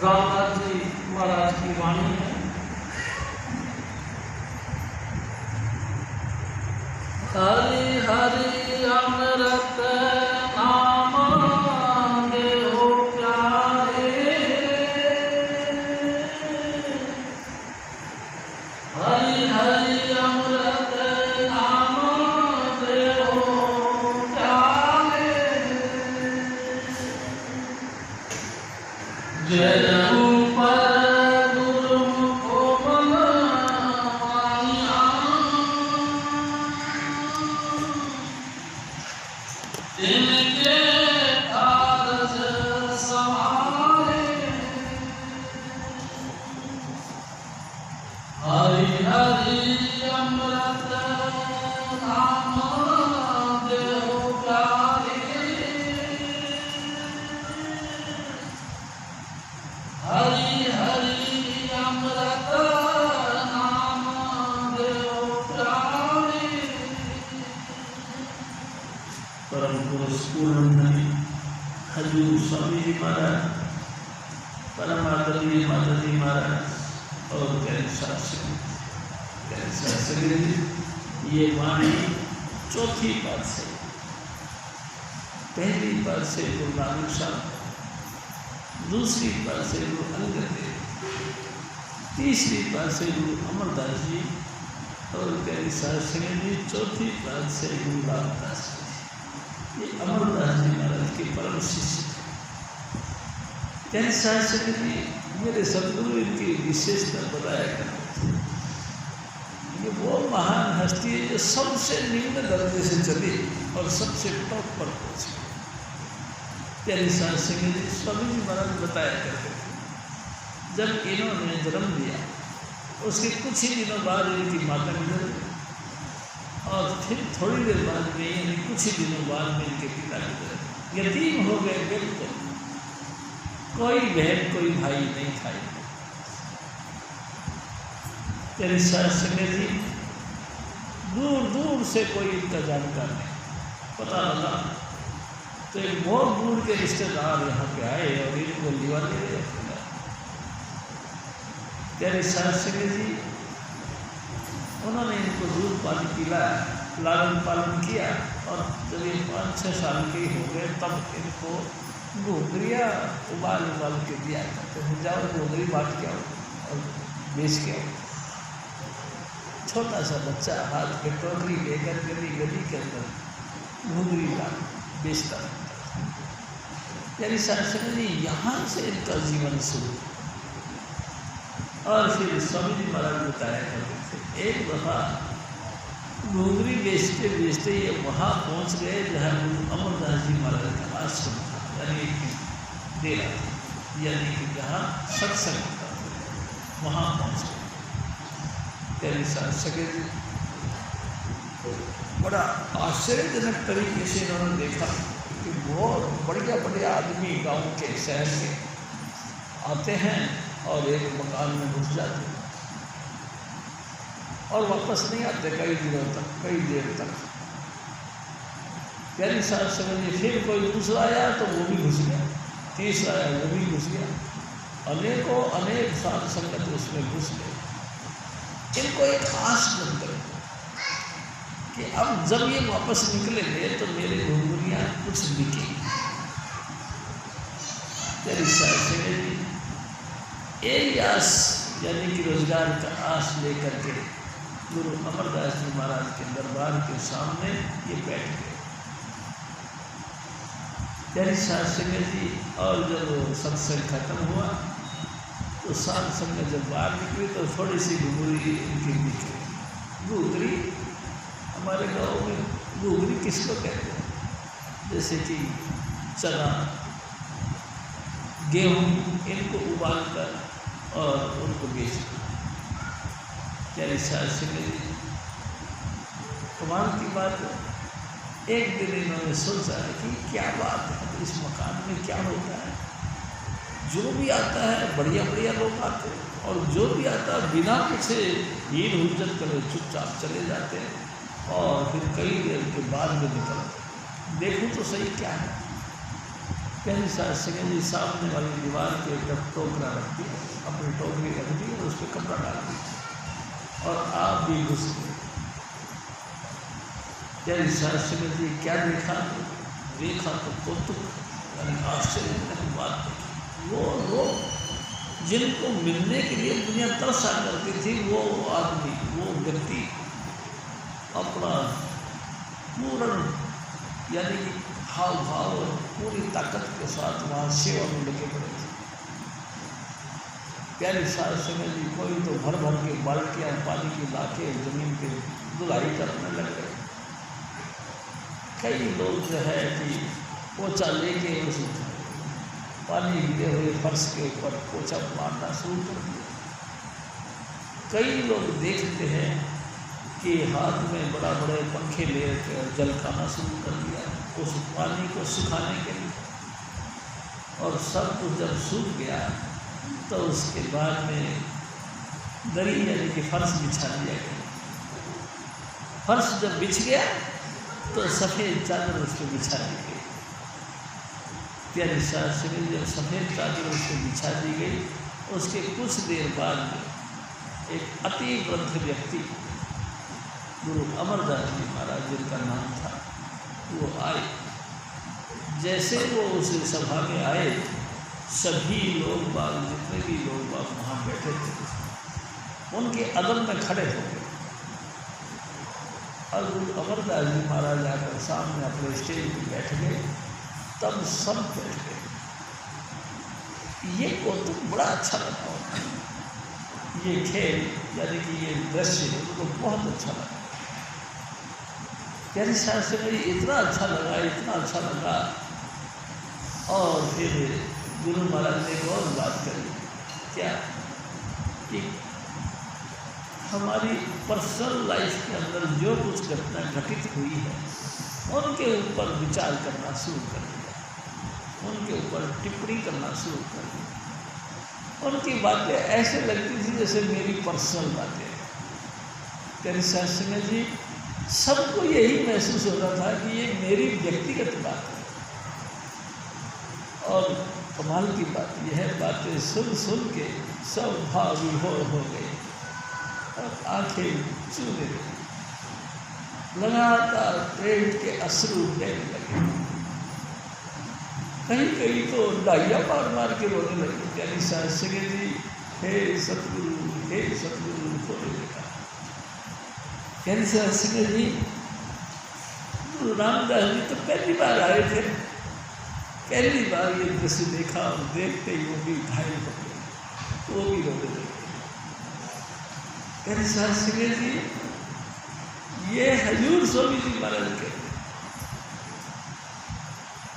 रामदास जी महाराज की वाणी है। हरि हरि अमृत नाम देहो प्यारे, हरि हरि अमृत नाम देहो प्यारे। जय हरि हरि अमृत नाम देहो प्यारे, हरि हरि अमृत नाम देहो प्यारे। परम पुरुष पूर्ण हजूर स्वामी जी महाराज, परम आदरणीय माता जी महाराज और ये वाणी चौथी पाद से, पहली पाद से गुरु नानक साहब, दूसरी पाद से गुरु अंगद देव, तीसरी पाद से गुरु अमरदास जी और प्यारी साहब जी, चौथी पाद से गुरु रामदास जी। ये अमरदास जी महाराज के परम शिष्य थे। प्यारी साहब जी मेरे सदगुरु इनकी विशेषता बताया करते थे। ये वो महान हस्ती है जो सबसे निम्न दर्जे से चली और सबसे टॉप पर पहुंची। प्यारी साहब सिंह जी स्वामी जी महाराज बताया करते थे, जब इन्होंने जन्म लिया उसके कुछ ही दिनों बाद इनकी माता गुजर गई और फिर थोड़ी देर बाद में यानी कुछ ही दिनों बाद में इनके पिता गुजर, यतीम हो गए। बिल्कुल कोई बहन कोई भाई नहीं था। तेरे साहब जी दूर दूर से कोई इनका जानकार नहीं, पता लगा तो एक बहुत दूर के रिश्तेदार यहाँ पे आए और इनको लिवा ले गए। तेरे साहब जी उन्होंने इनको दूध पानी पिलाया, लालन पालन किया और जब ये 5-6 साल के हो गए तब इनको घोगरिया उबाल के दिया करते हैं, जाओ घोगरी बांट के आओ और बेच के आओ। छोटा सा बच्चा हाथ में टोकरी लेकर गली गली के अंदर घोगरी बेचता रहता। यानी शासन जी यहाँ से इनका जीवन शुरू और फिर स्वामी जी महाराज बताया करते थे। एक दफ़ा घोगरी बेचते बेचते ये वहाँ पहुँच गए जहाँ अमरदास जी महाराज का आश्रम था, यानी डेरा, यानी कि जहाँ सत्संग होता था, वहाँ पहुँच गए। तेरी सके बड़ा आश्चर्यजनक तरीके से इन्होंने देखा कि बहुत बढ़िया बढ़िया आदमी गांव के शहर के आते हैं और एक मकान में घुस जाते हैं और वापस नहीं आते कई दिनों तक, कई देर तक। प्यारी साहब समझिए फिर कोई दूसरा आया तो वो भी घुस गया, तीसरा आया वो भी घुस गया, अनेकों अनेक साथ संगत उसमें घुस गए। इनको एक आस बन गई कि अब जब ये वापस निकलेंगे तो मेरे घुंघुरियाँ कुछ बिकेंगी। प्यारी साहब समझिए यही आस यानी कि रोजगार का आस लेकर के गुरु अमरदास जी महाराज के दरबार के सामने ये बैठ गए। प्यारी साहब सिंह जी और जब सत्संग खत्म हुआ तो साध संगत जब बाहर निकली तो थोड़ी सी घुघरी इनकी निकली। घुघरी हमारे गाँव में घुघरी किसको कहते हैं? जैसे कि चना, गेहूँ, इनको उबाल कर और उनको बेचना। प्यारी साहब सिंह जी कमाल की बात है, एक दिन इन्होंने सोचा कि क्या बात है, इस मकान में क्या होता है, जो भी आता है बढ़िया बढ़िया लोग आते हैं और जो भी आता है बिना कुछ भीड़ हुज्जत करे चुपचाप चले जाते हैं और फिर कई देर के बाद में निकलते। देखूँ तो सही क्या है। प्यारी सास संगत जी सामने वाली दीवार पे एक टोकरा रख दिया, अपनी टोकरी रख दी और उस पर कपड़ा डाल दिया और आप भी घुस गए। प्यारी सास संगत जी क्या देखा तो कौतुक यानी आश्चर्य की बात देखी। वो लोग जिनको मिलने के लिए दुनिया तरसा करती थी, वो आदमी, वो व्यक्ति अपना पूर्ण यानी कि हाव भाव और पूरी ताकत के साथ वहाँ सेवा में लगे पड़े थे। प्यारी सास संगत जी कोई तो भर भर के बाल्टियाँ पानी की लाके जमीन पे धुलाई करने लग गए। कई लोग जो है कि पोछा लेके उस पानी गिरे हुए फर्श के ऊपर पोछा मारना शुरू कर दिया। कई लोग देखते हैं कि हाथ में बड़ा बड़े पंखे लेकर जलखाना शुरू कर दिया उस पानी को सुखाने के लिए। और सब कुछ जब सूख गया तो उसके बाद में दरी यानी कि फर्श बिछा दिया गया। फर्श जब बिछ गया तो सफ़ेद चादर उस पर बिछा दी गई। प्यारी सास संगत जब सफ़ेद चादर उस पर बिछा दी गई, उसके कुछ देर बाद में एक अति वृद्ध व्यक्ति गुरु अमरदास जी महाराज जिनका नाम था, वो आए। जैसे वो उस सभा में आए, सभी लोग बाग जितने भी लोग बाग वहाँ बैठे थे उनके अदब में खड़े हो गए। और गुरु अमरदास जी महाराज आकर सामने अपने स्टेज पर बैठ गए, तब सब बैठ गए। ये कौतुक बड़ा अच्छा लगा उनको, ये खेल यानी कि ये दृश्य उनको बहुत अच्छा लगा। प्यारी सास से मुझे इतना अच्छा लगा, इतना अच्छा लगा। और फिर गुरु महाराज ने एक और बात करी, क्या कि हमारी पर्सनल लाइफ के अंदर जो कुछ घटना घटित हुई है उनके ऊपर विचार करना शुरू कर दिया, उनके ऊपर टिप्पणी करना शुरू कर दिया। उनकी बातें ऐसे लगती थी जैसे मेरी पर्सनल बातें। प्यारी सास संगत जी सबको यही महसूस होता था कि ये मेरी व्यक्तिगत बात है। और कमाल की बात यह है, बातें सुन सुन के सब भाव विभोर हो गए और आंखें चूने लगी, लगातार प्रेम के अश्रु बहने लगे। कहीं कहीं तो डाइया मार मार के रोने लगे। प्यारी सास संगत जी हे सतगुरु बोले लगा। प्यारी सास संगत जी गुरु रामदास जी तो पहली बार आए थे, पहली बार ये दृश्य देखा और देखते ही वो भी घायल हो गए, वो भी रोने लगे। प्यारी सास संगत जी ये हजूर स्वामी जी महाराज के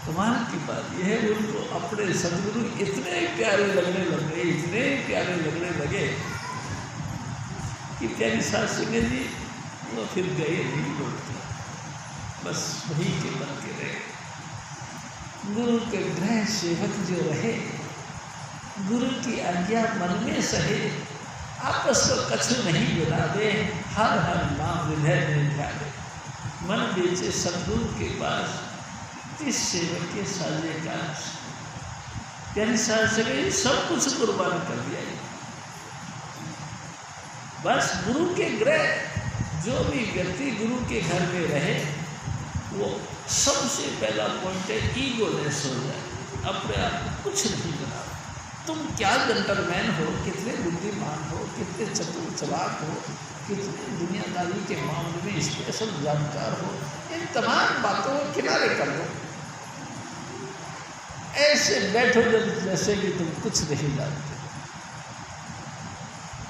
कमाल की बात यह है, उनको अपने सदगुरु इतने प्यारे लगने लगे, इतने प्यारे लगने लगे कि प्यारी सास संगत जी वो फिर गए नहीं लौटते, बस वही के बन के रहे। गुरु के गृह सेवक जो रहे, गुरु की आज्ञा मन में सहे, आपस को कछु नहीं गिरा दे, हर हर नाम हृदय में ध्यान। मन बेचे सदगुरु के पास, इस सेवक के साजे का। प्यारी सास संगत सब कुछ कुर्बान कर दिया। बस गुरु के गृह जो भी व्यक्ति गुरु के घर में रहे, वो सबसे पहला पॉइंट है ईगोलेस हो जाए, अपने आप को कुछ नहीं बना। तुम क्या जेंटलमैन हो, कितने बुद्धिमान हो, कितने चतुर चालाक हो, कितने दुनियादारी के मामले में स्पेशल जानकार हो, इन तमाम बातों को किनारे कर लो। ऐसे बैठो जैसे कि तुम कुछ नहीं जानते।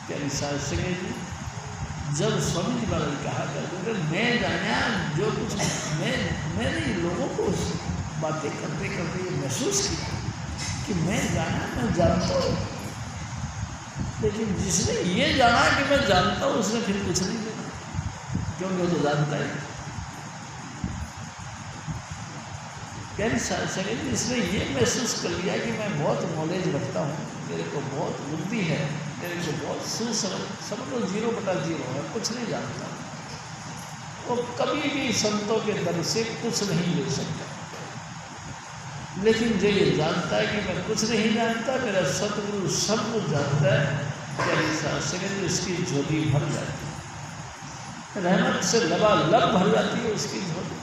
प्यारी सास संगत जी जब स्वामी जी महाराज कहा करते मैं जाना जो कुछ मैंने लोगों को बातें करते करते ये महसूस किया कि मैं जाना मैं जानता हूँ, लेकिन जिसने ये जाना कि मैं जानता हूँ उसने फिर कुछ नहीं देना, क्योंकि वो तो जानता है। प्यारी सास संगत जी इसने ये महसूस कर लिया कि मैं बहुत नॉलेज रखता हूँ, मेरे को बहुत बुद्धि है, मेरे को बहुत समझ लो 0/0 है, कुछ नहीं जानता। वो कभी भी संतों के दर से कुछ नहीं ले सकता। लेकिन जो ये जानता है कि मैं कुछ नहीं जानता, मेरा सतगुरु सब कुछ जानता है, प्यारी साहब संगत जी उसकी झोली भर जाती है, रहमत से लबालब भर जाती है उसकी झोली।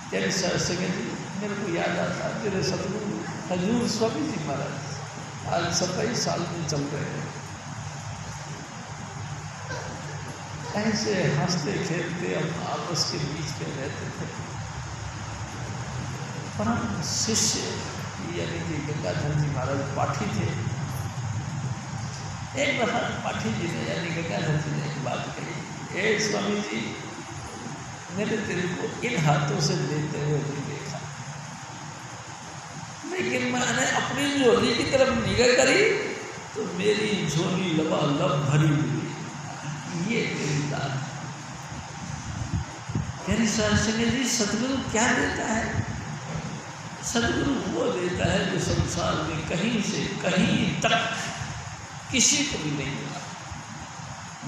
प्यारी साहब संगत जी मेरे को याद आता है मेरे सतगुरु हजूर स्वामी जी महाराज आज 27 साल में चल रहे हैं, ऐसे हंसते खेलते हम आपस के बीच में रहते थे। परम शिष्य यानी कि गंगाधर जी महाराज पाठी थे। एक बार पाठी जी ने यानी गंगाधर जी ने एक बात कही, ए स्वामी जी मैंने तेरे को इन हाथों से लेते हुए नहीं देखा, लेकिन मैंने अपनी झोली की तरफ निगाह करी तो मेरी झोली लबालब भरी हुई, ये तेरी दात। प्यारी साहब संगत जी सतगुरु क्या देता है? सतगुरु वो देता है जो संसार में कहीं से कहीं तक किसी को भी नहीं मिला,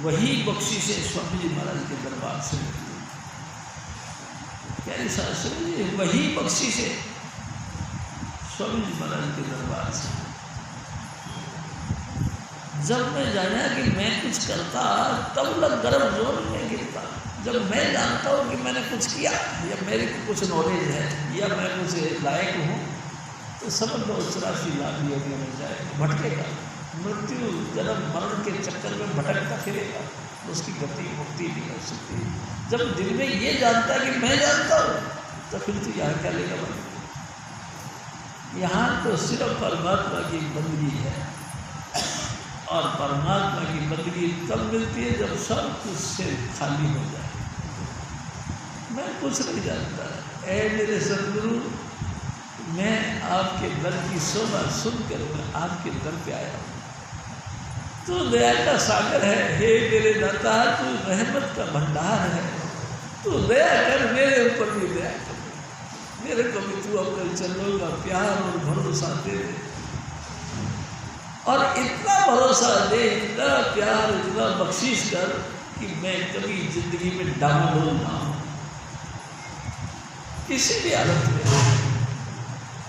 वही बख्शिश है स्वामी जी महाराज के दरबार से मिली। प्यारी साहब संगत जी वही बख्शिश है स्वामी जी महाराज के दरबार से। जब मैं जाना कि मैं कुछ करता तब लग गर्भ जोर में गिरता, जब मैं जानता हूँ कि मैंने कुछ किया या मेरे को कुछ नॉलेज है या मैं कुछ लायक हूँ, तो समझ लो 84 लाख योगियों में जाएगा, भटकेगा, मृत्यु जन्म मरण के चक्कर में भटकता फिरेगा, तो उसकी गति मुक्ति नहीं हो सकती। जब दिल में ये जानता है कि मैं जानता हूँ, तो फिर तो यहाँ क्या लेगा भाई? यहाँ तो सिर्फ परमात्मा की बंदगी है, और परमात्मा की बंदगी तब मिलती है जब सब कुछ से खाली हो जाए। मैं कुछ नहीं जानता, ऐ मेरे सतगुरु मैं आपके दर की शोभा सुनकर मैं आपके दर पे आया हूँ। तू दया का सागर है, हे मेरे दाता, तू रहमत का भंडार है, तू दया कर मेरे ऊपर भी दया कर, मेरे को भी तू अपने चरणों का प्यार और भरोसा दे दे, और इतना भरोसा दे, इतना प्यार, इतना बख्शीश कर कि मैं कभी जिंदगी में डामाडोल ना हूँ किसी भी हालत में।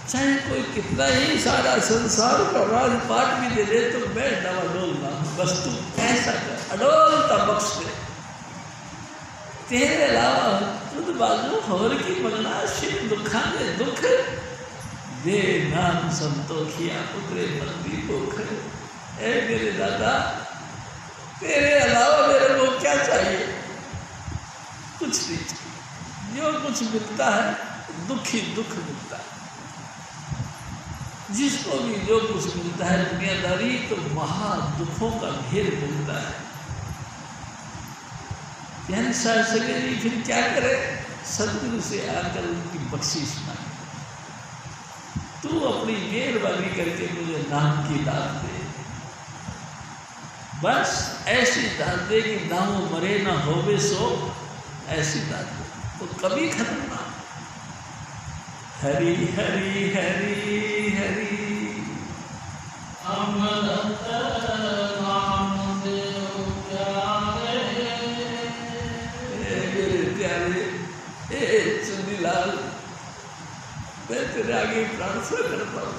चाहे कोई कितना ही सारा संसार का राजपाट भी दे दे तो मैं डामाडोल ना हूँ, बस तू ऐसा कर, अडोलता बख्श दे। तेरे अलावा खुद बाजू हवर की मंगना शिव दुखा ने दुख दे, नाम संतोखिया उतरे मंदी भूख। ऐ मेरे दादा तेरे अलावा मेरे को क्या चाहिए? कुछ नहीं चाहिए। जो कुछ मिलता है दुख ही दुख मिलता है, जिसको भी जो कुछ मिलता है दुनियादारी तो महा दुखों का ढेर मिलता है। यानी साहब संगत जी फिर क्या करे? सतगुरु से आकर उनकी बख्शीश मांगे, तू अपनी मेहरबानी करके मुझे नाम की दात दे, बस ऐसी दात दे कि नाम मरे ना होवे सो, ऐसी दात दे तो कभी खत्म ना। हरि हरि हरि हरि अमृत नाम देव प्यारे। मेरे प्यारे ए चुनीलाल, मैं तेरे आगे प्रार्थना करता हूँ,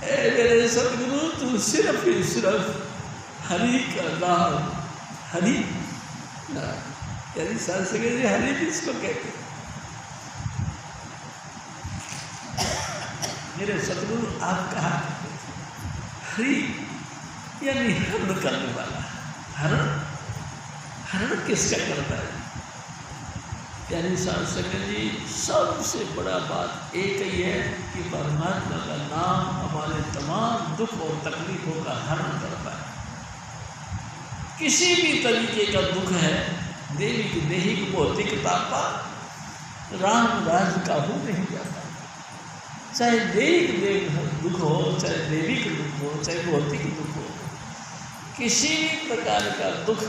ऐ मेरे सतगुरु तू सिर्फ ही सिर्फ हरि का नाम, हरि यानी साल संगत जी हरि किसको कहते हैं? मेरे सतगुरु आप कहा हरि यानी हरण करने वाला। हरण हरण किसका करता है? यानी साहब संगत जी सबसे बड़ा बात एक ही है कि परमात्मा का नाम हमारे तमाम दुख और तकलीफों का हरण करता है। किसी भी तरीके का दुख है, देवी की देहिक भौतिक तापा राम राज काबू नहीं जाता। चाहे देहिक दुख हो, चाहे देविक दुख हो, चाहे भौतिक दुख हो, किसी भी प्रकार का दुख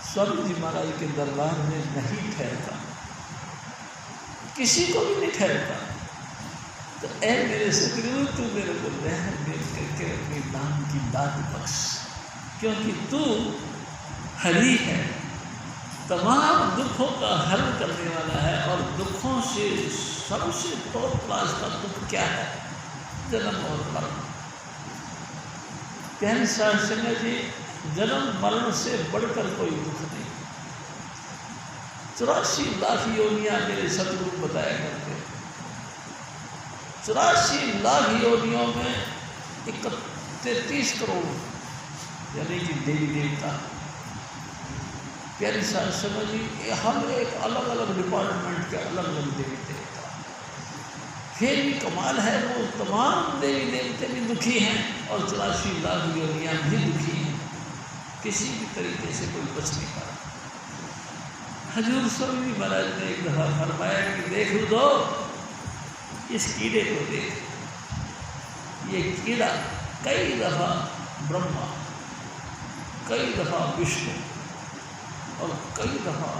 स्वामी जी महाराज के दरबार में नहीं ठहरता, किसी को भी नहीं ठहरता। तो ऐ मेरे सतगुरु तू मेरे को रहम करके अपने नाम की दात बख्श, क्योंकि तू हरि है, तमाम दुखों का हल करने वाला है। और दुखों से सबसे टॉप क्लास का दुख क्या है? जन्म और मरण। प्यारे साहब संगत जी, जन्म मरण से बढ़कर कोई दुख नहीं। 84 लाख योनियां मेरे सतगुरु बताया करते। 84 लाख योनियों में 33 करोड़ यानी कि देवी देवता। प्यारी साहब समझ ली, हर एक अलग अलग डिपार्टमेंट के अलग अलग देवी देवता। फिर भी कमाल है, वो तमाम देवी देवते भी दुखी हैं और 84 लाख योनियां भी दुखी हैं। किसी भी तरीके से कोई बच नहीं पा रहा। हजूर स्वामी महाराज ने एक दफ़ा फरमाया कि देख दो इस कीड़े को देख। ये कीड़ा कई दफ़ा ब्रह्मा, कई दफ़ा विष्णु और कई दफ़ा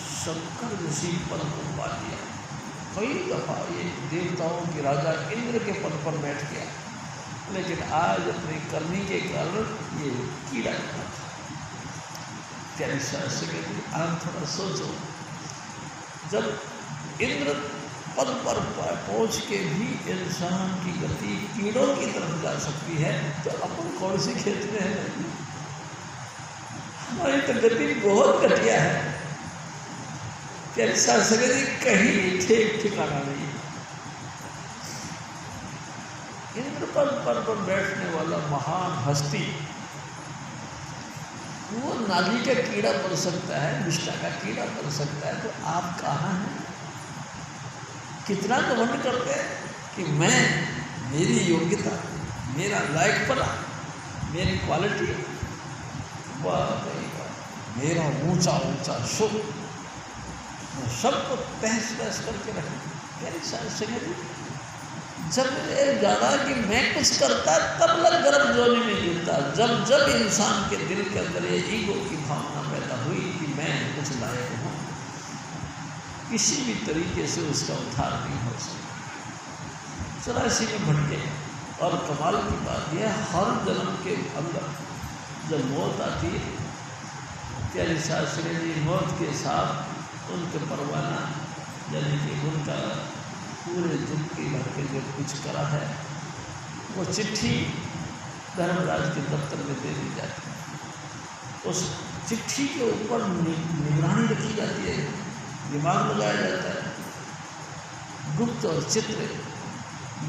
शंकर जैसी पद को पा लिया। कई दफ़ा ये देवताओं के राजा इंद्र के पद पर बैठ गया, लेकिन आज अपनी करनी के कारण ये कीड़ा था। प्यारी साहब से कहती, आप थोड़ा सोचो, जब इंद्र पद पर पहुँच के भी इंसान की गति कीड़ों की तरफ जा सकती है, तो अपन कौन सी खेत में है? हमारी तो गति बहुत घटिया है। प्यारी साहब से कहती, कहीं ठीक ठिकाना नहीं है। इंद्र पद पर बैठने वाला महान हस्ती वो नाली का कीड़ा बन सकता है, विष्टा का कीड़ा बन सकता है, तो आप कहाँ हैं? कितना घमंड करते हैं कि मैं, मेरी योग्यता, मेरा लायकपना, मेरी क्वालिटी, वाह मेरा ऊंचा ऊंचा सुख, मैं सबको तहस नहस करके रखूँ। मेरी संगति जब ये जाना कि मैं कुछ करता तब लग गर्भ जोनी में गिरता। जब जब इंसान के दिल के अंदर ये ईगो की भावना पैदा हुई कि मैं कुछ लायक हूँ, किसी भी तरीके से उसका उद्धार नहीं हो सकता। 84 में भटके। और कमाल की बात यह, हर जन्म के अंदर जब मौत आती है, प्यारी शास्त्री जी मौत के साथ उनके परवाना यानी कि उनका पूरे जिंदगी भर के जो कुछ करा है वो चिट्ठी धर्मराज के दफ्तर में दे दी जाती है। उस चिट्ठी के ऊपर निगरानी रखी जाती है, दिमाग लगाया जाता है। गुप्त और चित्र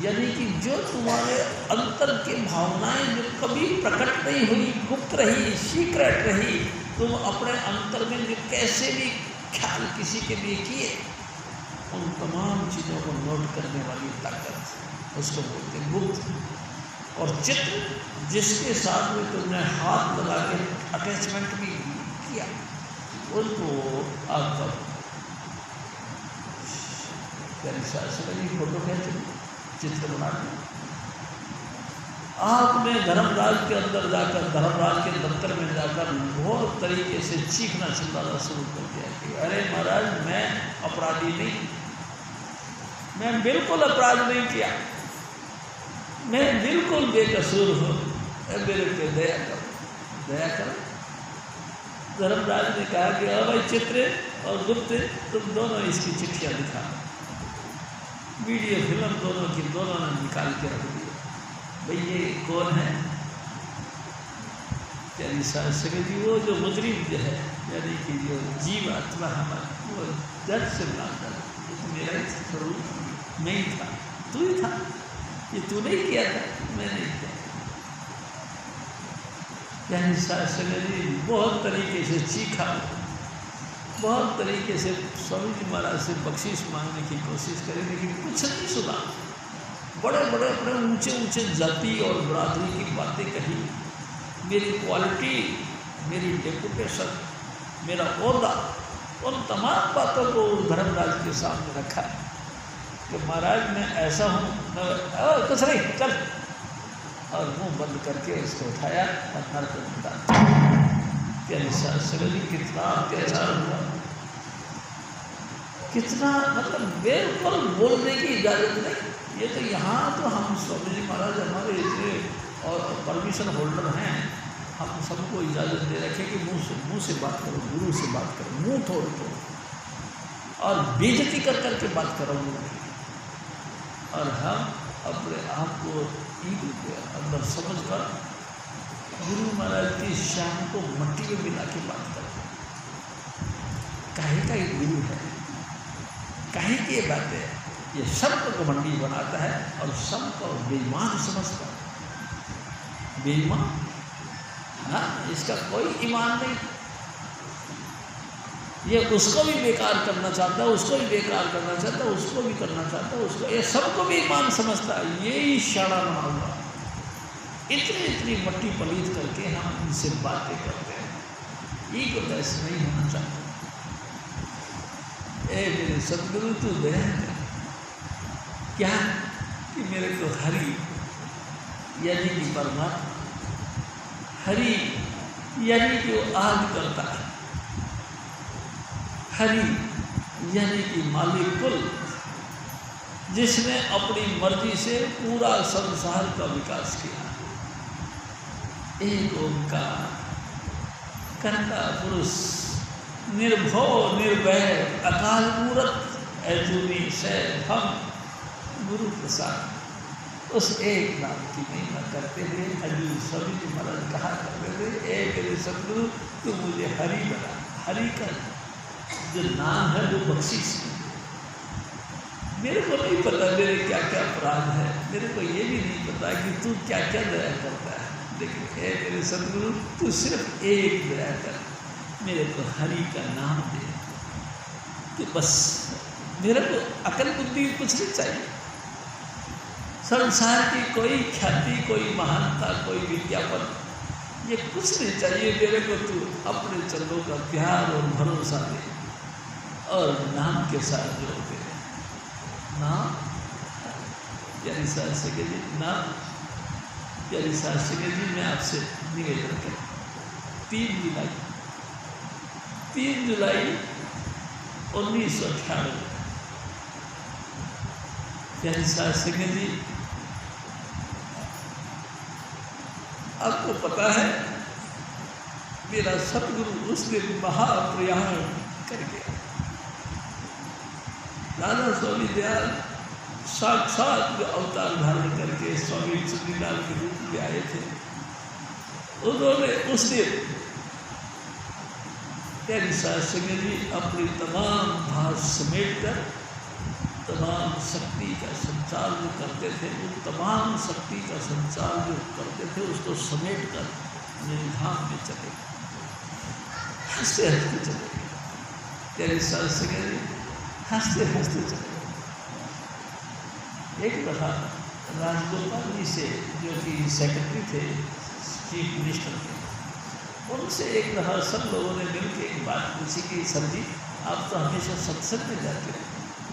यानी कि जो तुम्हारे अंतर की भावनाएं जो कभी प्रकट नहीं हुई, गुप्त रही, सीक्रेट रही, तुम अपने अंतर में जो कैसे भी ख्याल किसी के लिए किए, उन तमाम चीज़ों को नोट करने वाली ताकत उसको बोलते हैं गुप्त। और चित्र जिसके साथ में तुमने हाथ लगा के अटैचमेंट भी किया, उनको आपका फोटो खींच चित्र बना दिया। आपने धर्मराज के अंदर जाकर, धर्मराज के दफ्तर में जाकर बहुत तरीके से चीखना चिल्लाना शुरू कर दिया कि अरे महाराज, मैं अपराधी नहीं, मैं बिल्कुल अपराध नहीं किया, मैं बिल्कुल बेकसूर हूँ, मेरे पे दया करो, दया करो। धर्मराज ने कहा कि भाई चित्र और गुप्त, तुम दोनों इसकी चिट्ठियाँ दिखा। वीडियो फिल्म दोनों की दोनों ने निकाल के रख दिया। भाई ये कौन है? प्यारी शास्त्री जी, वो जो मुजरिम जो है, यानी कि जो जीव आत्मा हमारा, वो दर्द से मारता है, तो मेरा स्वरूप मैं ही था, तू ही था, ये तू नहीं किया था, मैं नहीं किया। यानी शास्त्री जी बहुत तरीके से चीखा, बहुत तरीके से स्वामी जी महाराज से बख्शीश मांगने की कोशिश करी, लेकिन कुछ नहीं सुना। बड़े बड़े अपने ऊंचे ऊंचे जाति और बरादरी की बातें कही, मेरी क्वालिटी, मेरी डेपुटेशन, मेरा ओहदा, उन तमाम बातों को धर्मराज के सामने रखा कि महाराज मैं ऐसा हूँ, कुछ नहीं, चल। और मुंह बंद करके उसको उठाया और नर को उठा। कितना अत्याचार हुआ, कितना मतलब बिल्कुल बोलने की इजाज़त नहीं। ये तो यहाँ तो हम स्वामी जी महाराज हमारे इतने और परमिशन होल्डर हैं हम सबको इजाज़त दे रखे कि मुंह से बात करो, गुरु से बात करो, मुंह तोड़ दो और बेइज्जती कर करके बात करो गुरु की। और हम अपने आप को ईद के अंदर समझ कर गुरु महाराज की शान को मट्टी में मिला के बात करते हैं। काहे का ये गुरु है, काहे की ये बात है, ये सबको घमंडी बनाता है और सबको बेईमान समझता है। बेईमान, हाँ, इसका कोई ईमान नहीं। ये उसको भी बेकार करना चाहता है, उसको भी बेकार करना चाहता है, उसको भी करना चाहता है, उसको, ये सबको भी ईमान समझता है। यही शाड़ा बना हुआ, इतनी मट्टी पलीत करके हम इनसे बातें करते हैं। ईगो लेस नहीं होना चाहता। ए मेरे सदगुरु तू दया कर, क्या कि मेरे को हरि यानी कि परमात्मा, हरि यानी कि वो आग करता है, हरि यानी कि मालिक कुल, जिसने अपनी मर्जी से पूरा संसार का विकास किया। एक ओंकार कर्ता पुरुष, निर्भव निर्भय अकाल मूरत अजूनी से हम गुरु प्रसाद। उस एक नाम की महिमा करते हुए अजून सभी जी महाराज कहा करते थे, एक मेरे सदगुरु तू मुझे हरि बना। हरि का जो नाम है वो बख्शीश है। मेरे को नहीं पता मेरे क्या क्या अपराध है, मेरे को ये भी नहीं पता कि तू क्या क्या दया करता है, लेकिन हे मेरे सदगुरु तू सिर्फ एक दया कर, मेरे को हरि का नाम दे। तो बस मेरे को अकल बुद्धि कुछ नहीं चाहिए, संसार की कोई ख्याति, कोई महानता, कोई विज्ञापन, ये कुछ नहीं चाहिए मेरे को। तू अपने चरणों का प्यार और भरोसा दे और नाम के साथ जोड़ दे। नाम प्यारी साहब सिंह जी, नाम प्यारी साहब सिंह जी, मैं आपसे निवेदन करूँ 3 जुलाई 1998 प्यारी साहब सिंह जी, आपको पता है मेरा सतगुरु उस दिन महाप्रयाण कर गया। दादा स्वामी दयाल साक्षात अवतार धारण करके स्वामी चंद्रीलाल के रूप में आए थे। उन्होंने उस दिन प्यारी साहब सिंह जी अपनी तमाम भाव समेट कर तमाम शक्ति का संचार जो करते थे, वो तमाम शक्ति का संचार जो करते थे उसको समेट कर मेरे धाम में चले गए, हंसते हंसते चले गए। प्यारी साहब सिंह जी हंसते हंसते चले गए। एक दफ़ा राजगोपाल जी से, जो कि सेक्रेटरी थे चीफ मिनिस्टर के, उनसे एक दफ़ा सब लोगों ने मिलकर एक बात पूछी कि सर जी आप तो हमेशा सत्संग में जाते हैं,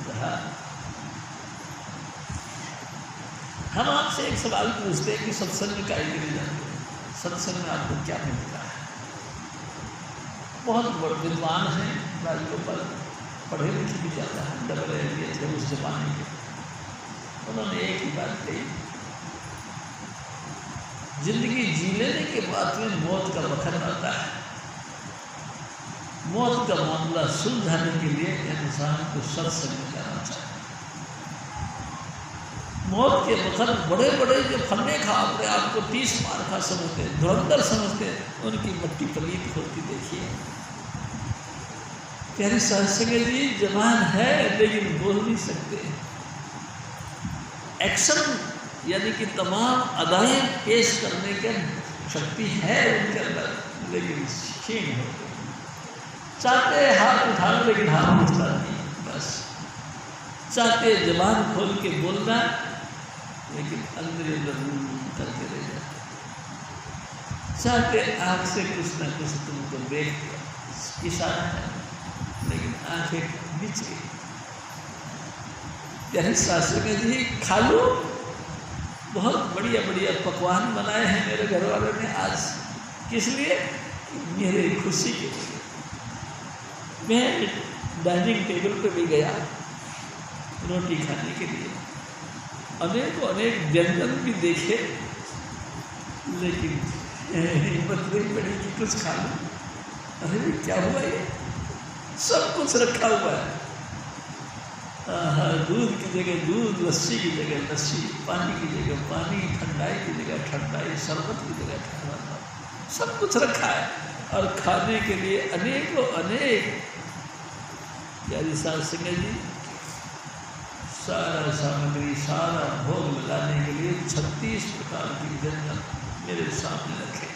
कहा हम आपसे एक सवाल पूछते हैं कि सत्संग में काहे के लिए जाते हैं, सत्संग में आपको क्या मिलता है। बहुत बड़े विद्वान हैं राजगोपाल, पढ़े लिखे भी ज़्यादा हैं, AA थे उस जमाने के। उन्होंने एक ही बात कही, जिंदगी जी लेने के बाद में मौत का वक्त आता है, मौत का मामला सुलझाने के लिए इंसान को सत्संग में जाना चाहिए। मौत के वक्त बड़े बड़े जो फन्ने खा अपने आप को 30 मार खा समझते हैं, धुरंधर समझते हैं, उनकी मट्टी पलीत होती देखिए। प्यारी साहब सिंह जी जवान है लेकिन बोल नहीं सकते, एक्शन यानी कि तमाम अदाएँ पेश करने की शक्ति है उनके अंदर, लेकिन क्षीण होते, चाहते हाथ उठा लेकिन हाथ उठता नहीं, बस चाहते जबान खोल के बोलना लेकिन अंदर करके रह जाते, चाहते आँख से कुछ ना कुछ तुमको देख इशारा है लेकिन आँखें बिछ गई। प्यारी सासू ने जी खा लो, बहुत बढ़िया बढ़िया पकवान बनाए हैं मेरे घर वालों ने आज, किस लिए, मेरे खुशी के लिए। मैं डाइनिंग टेबल पे भी गया रोटी खाने के लिए, अनेक व्यंजन भी देखे, लेकिन हिम्मत नहीं पड़ी कि कुछ खा लूं। अरे क्या हुआ ये, सब कुछ रखा हुआ है। दूध की जगह दूध, लस्सी की जगह लस्सी, पानी की जगह पानी, ठंडाई की जगह ठंडाई, शरबत की जगह ठंडा, सब कुछ रखा है। और खाने के लिए अनेकों अनेक प्यारी सास सिंह जी सारा सामग्री, सारा भोग लगाने के लिए 36 प्रकार की व्यंजन मेरे सामने रखे,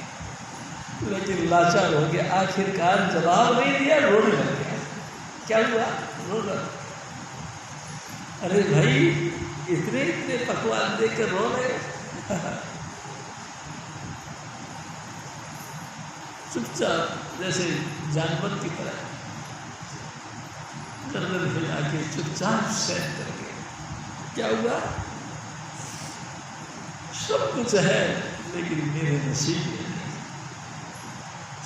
लेकिन लाचार हो गया। आखिरकार जवाब नहीं दिया, रोने लग गया। क्या हुआ, रो रहा। अरे भाई इतने इतने पकवान देकर रो रहे। चुपचाप जैसे जानवर की तरह गर्दन हिला के चुपचाप सहन कर गए। क्या हुआ, सब कुछ है लेकिन मेरे नसीब में नहीं,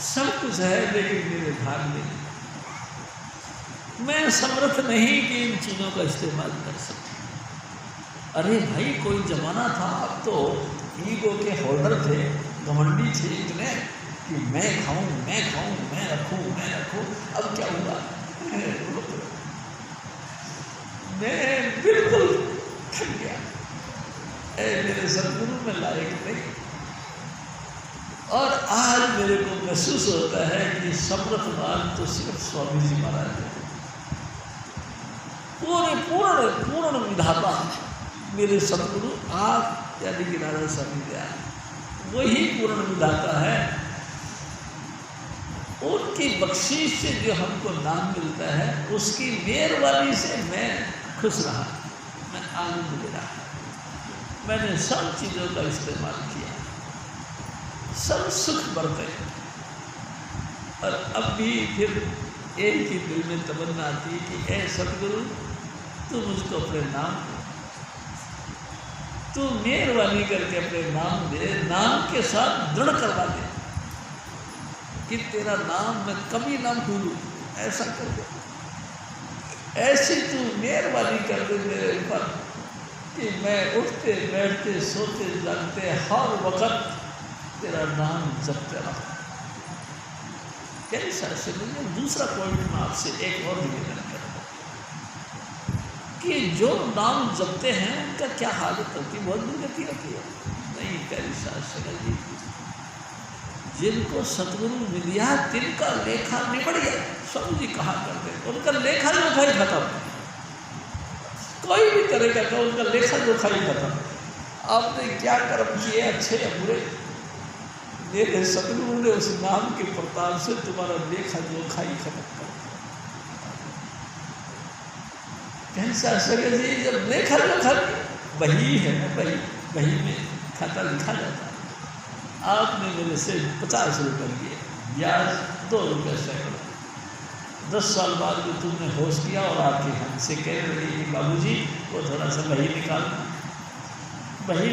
सब कुछ है लेकिन मेरे भाग में नहीं। मैं समर्थ नहीं कि इन चीज़ों का इस्तेमाल कर सकूं। अरे भाई कोई जमाना था, अब तो ईगो के होल्डर थे, घमंडी थे इतने कि मैं खाऊं, मैं रखूं। अब क्या हुआ, मैं बिल्कुल थक गया। मेरे सदगुरु में लायक नहीं। और आज मेरे को महसूस होता है कि समर्थवान तो सिर्फ स्वामी जी महाराज है। पूर्ण विधाता मेरे सदगुरु आप यानी कि नारायण स्वामी दयाल, वही पूर्ण विधाता है। उनकी बख्शीश से जो हमको नाम मिलता है, उसकी मेहरबानी से मैं खुश रहा, मैं आनंद ले रहा। मैंने सब चीज़ों का इस्तेमाल किया, सब सुख बरते। और अब भी फिर एक ही दिल में तमन्ना आती कि ऐ सतगुरु तू मुझको अपने नाम दे, तू मेहरबानी करके अपने नाम दे, नाम के साथ दृढ़ करवा दे कि तेरा नाम मैं कभी ना भूलूं। ऐसा कर दे, ऐसी तू मेहरबानी कर दे मेरे ऊपर कि मैं उठते बैठते सोते जागते हर वक्त तेरा नाम जपते रहा। कैसा से मुझे दूसरा पॉइंट में आपसे एक और निवेदन करूँगा कि जो नाम जपते हैं उनका क्या हालत होती है, बहुत दुर्गति होती है। नहीं कैसा से जी, जिनको सतगुरु मिलिया तिनका लेखा निबड़ गया। स्वामी जी कहा करते, उनका लेखा जोखा ही खत्म। कोई भी करेगा तो उनका लेखा जोखा ही खत्म। आपने क्या कर्म किए, अच्छे या बुरे, मेरे सतगुरु ने उस नाम के प्रताप से तुम्हारा लेखा जोखा ही खत्म कर दिया। कैसा सगे जी, जब लेखा जोखा वही है, वही में खाता लिखा जाता है। आपने मेरे से 50 रुपये लिए, ब्याज 2 रुपये सैकड़ा। 10 साल बाद जो तुमने होश किया और आके हमसे कह रही कि बाबूजी वो थोड़ा सा वही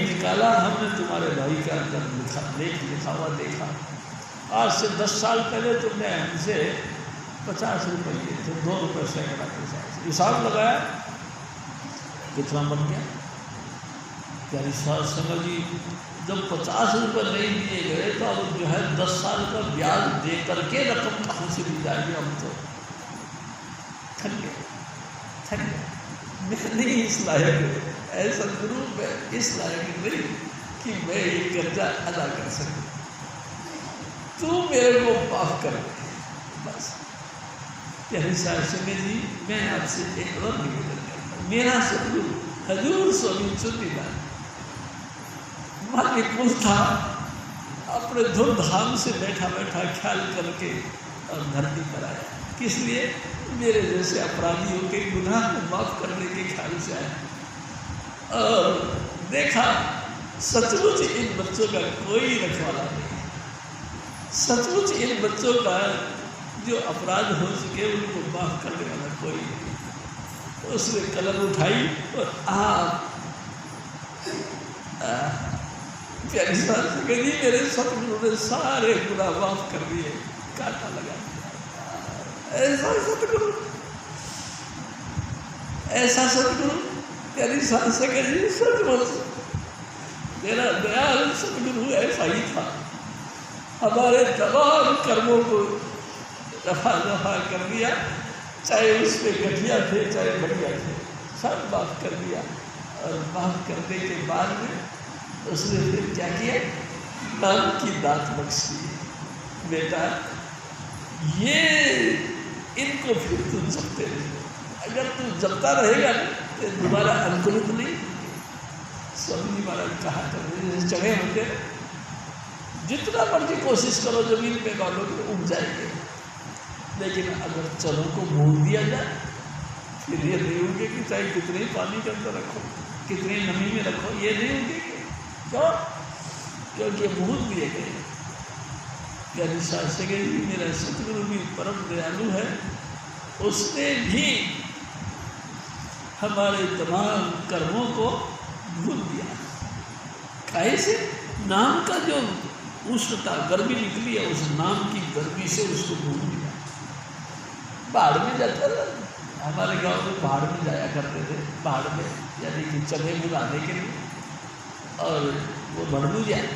निकाला, हमने तुम्हारे भाई का अंदर लिखा हुआ देखा। आज से 10 साल पहले तुमने हमसे 50 रुपये लिए थे, 2 रुपये सैकड़ा के साथ हिसाब लगाया, कितना बन गया। प्यारी सास संगत जी, जब 50 रुपये नहीं दिए गए तो अब जो है 10 साल का ब्याज दे करके रकम कहाँ से दी जाएगी। हम तो थक गए। मैं नहीं इस लायक, ऐसा गुरु मैं इस लायक नहीं कि मैं ये कर्जा अदा कर सकूं। तू मेरे को माफ कर दे बस। प्यारी सास संगत जी, मैं आपसे एक और निवेदन करता हूँ। मेरा सतगुरु हजूर स्वामी चुन्नीलाल मालिक था, अपने धूमधाम से बैठा ख्याल करके और धरती पर आया। किस लिए? मेरे जैसे अपराधियों के गुनाह को माफ करने के ख्याल से आया। और देखा सचमुच इन बच्चों का कोई रखवाला नहीं, सचमुच इन बच्चों का जो अपराध हो चुके उनको माफ करने वाला कोई नहीं। उसने कलम उठाई और प्यारी सास संगत जी, मेरे सतगुरु ने सारे गुनाह माफ कर दिए, कांटा लगा दिया। ऐसा सतगुरु प्यारी सास संगत जी, सचमुच मेरा दयाल सतगुरु ऐसा ही था। हमारे तमाम कर्मों को रफा दफा कर दिया, चाहे उसमें गठिया थे चाहे बढ़िया थे, सब माफ़ कर दिया। और माफ़ करने के बाद में उसने फिर क्या किया, नाम की दात बख्श दी। बेटा ये इनको फिर तुम जपते रहे, अगर तू जपता रहेगा ना तो दोबारा अंकुरित नहीं। स्वामी जी महाराज कहा करते चढ़े होते, जितना मर्जी कोशिश करो जमीन पे डालो तो उग जाएंगे, लेकिन अगर चलों को मोड़ दिया जाए फिर ये नहीं उगेगी, चाहे कितने पानी के अंदर रखो, कितनी नमी में रखो, ये नहीं उगेगी। क्यों? क्योंकि ये भूल दिए गए। ज्ञानी शास्त्री जी मेरा सतगुरु भी परम दयालु है, उसने भी हमारे तमाम कर्मों को भूल दिया। काहे से? नाम का जो उष्णता गर्मी निकली है, उस नाम की गर्मी से उसको भूल दिया। बाढ़ में जाता था, हमारे गांव में बाढ़ में जाया करते थे, बाढ़ में यानी कि चने बुलाने के लिए, और वो भड़बू जाए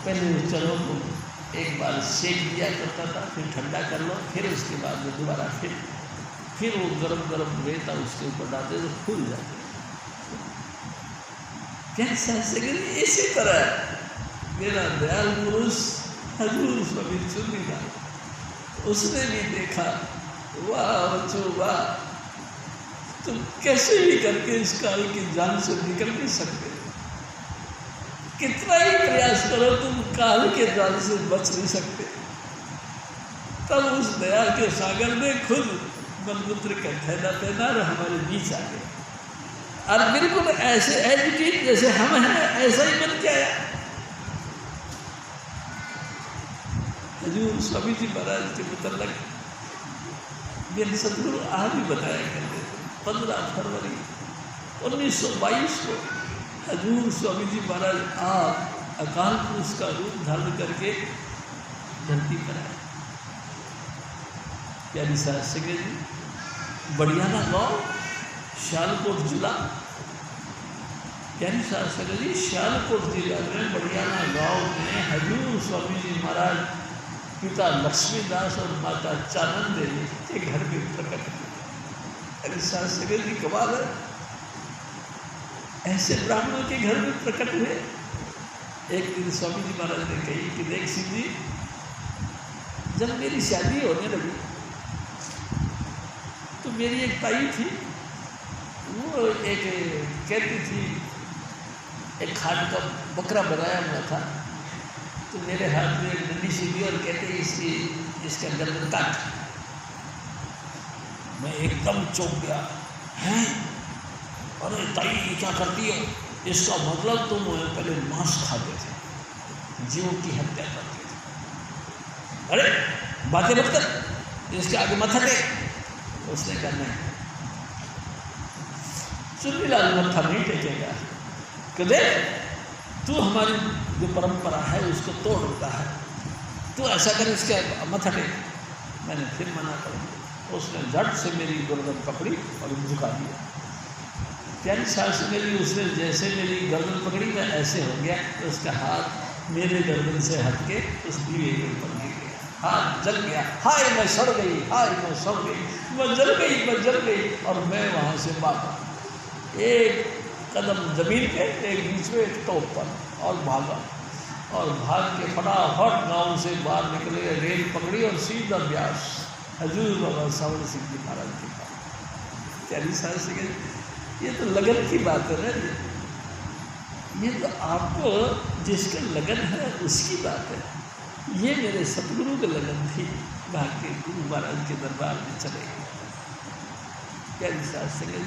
पहले उस चनों को एक बार सेक दिया करता था, फिर ठंडा कर लो, फिर उसके बाद में दोबारा फिर वो गरम गरम रेता उसके ऊपर डालते तो फूल जाते। कैसा सगरी इसी तरह मेरा दयाल पुरुष हजूर स्वामी चुनिका, उसने भी देखा, वाह बच्चों वाह, तुम कैसे भी करके इस काल की जान से निकल नहीं सकते, कितना ही प्रयास करो तुम काल के जाल से बच नहीं सकते। तब उस दया के सागर ने खुद मनपुत्र का थैला पहना और हमारे बीच आ गए, और बिल्कुल ऐसे एजुकेट जैसे हम हैं ऐसा ही बन के आया। हजूर स्वामी जी महाराज के मुतल्लक मेरे सतगुरु आज भी बताया करते थे, 15 फरवरी 1922 को हजूर स्वामी जी महाराज आप अकाल पुरुष का रूप धारण करके धरती पर आए। प्यारी शास्त्री जी, बढ़ियाना गाँव, शालकोट जिला। प्यारी शास्त्री जी, शालकोट जिला में बढ़ियाना गाँव में हजूर स्वामी जी महाराज पिता लक्ष्मीदास और माता चानन देवी के घर में प्रकट हुए। प्यारी शास्त्री जी, कमाल है, ऐसे ब्राह्मणों के घर में प्रकट हुए। एक दिन स्वामी जी महाराज ने कही कि देख सिंह जी, जब मेरी शादी होने लगी तो मेरी एक ताई थी, वो एक कहती थी, एक खाट का बकरा बनाया हुआ था, तो मेरे हाथ में एक डंडी सी दी और कहते इसका गर्दन काट। मैं एकदम चौंक गया, हैं? अरे ताई ये क्या करती हो? इसका मतलब तुम पहले मांस खाते थे, जीवों की हत्या करते थे। अरे बातें मत कर, इसके आगे मत हटे। उसने कहा नहीं, चुन्नीलाल मत्था नहीं टेकेगा, कि देख तू हमारी जो परंपरा है उसको तोड़ देता है, तू ऐसा कर, इसके मत हटे। मैंने फिर मना कर दिया, उसने झट से मेरी गर्दन पकड़ी और झुका दिया। प्यारी शास्त्री जी, उसने जैसे मेरी गर्दन पकड़ी मैं ऐसे हो गया, तो उसका हाथ मेरे गर्दन से हट के उस दीवे के ऊपर गिर गया, हाथ जल गया। हाय मैं सड़ गई, हाय मैं सड़ गई, मैं जल गई, मैं जल गई। और मैं वहाँ से भागा, एक कदम जमीन पे, एक बीच में एक टॉप पर, और भागा, और भाग के फटाफट गाँव से बाहर निकले, रेल पकड़ी और सीधा ब्यास हजूर बाबा सावड़ सिंह जी महाराज के पास। प्यारी शास्त्री, ये तो लगन की बात है ना, ये तो आपको जिसका लगन है उसकी बात है। ये मेरे सतगुरु की लगन थी, भाग्य गुरु महाराज के दरबार में चले गए। प्यारी शास्त्री,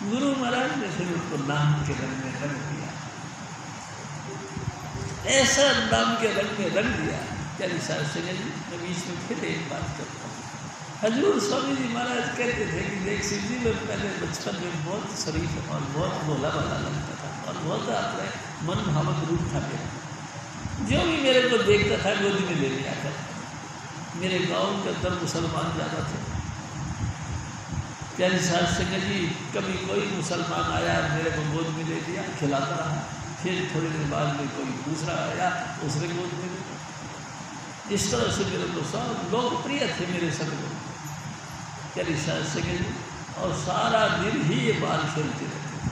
गुरु महाराज ने फिर उसको नाम के रंग में रंग दिया, ऐसा नाम के रंग में रंग दिया। प्यारी शास्त्री जी, मैं बीच में फिर एक बात करता हूँ। हजूर स्वामी जी महाराज कहते थे कि देख सिंह जी, मैं पहले बचपन में बहुत शरीफ और बहुत भोला भाला लगता था, और बहुत अपने मन भावक रूप था मेरा, जो भी मेरे को देखता था गोदी में ले लिया करता। मेरे गांव के अंदर मुसलमान ज़्यादा थे। प्यारी शास्त्री जी, कभी कोई मुसलमान आया, मेरे को गोद में ले लिया, खिलाता रहा, फिर थोड़ी देर बाद में कोई दूसरा आया, उसने गोद में लिया। इस तरह से मेरे को सब लोकप्रिय थे मेरे सदगुरु प्यारी साहब सगे जी, और सारा दिन ही ये बाल खेलते रहते थे।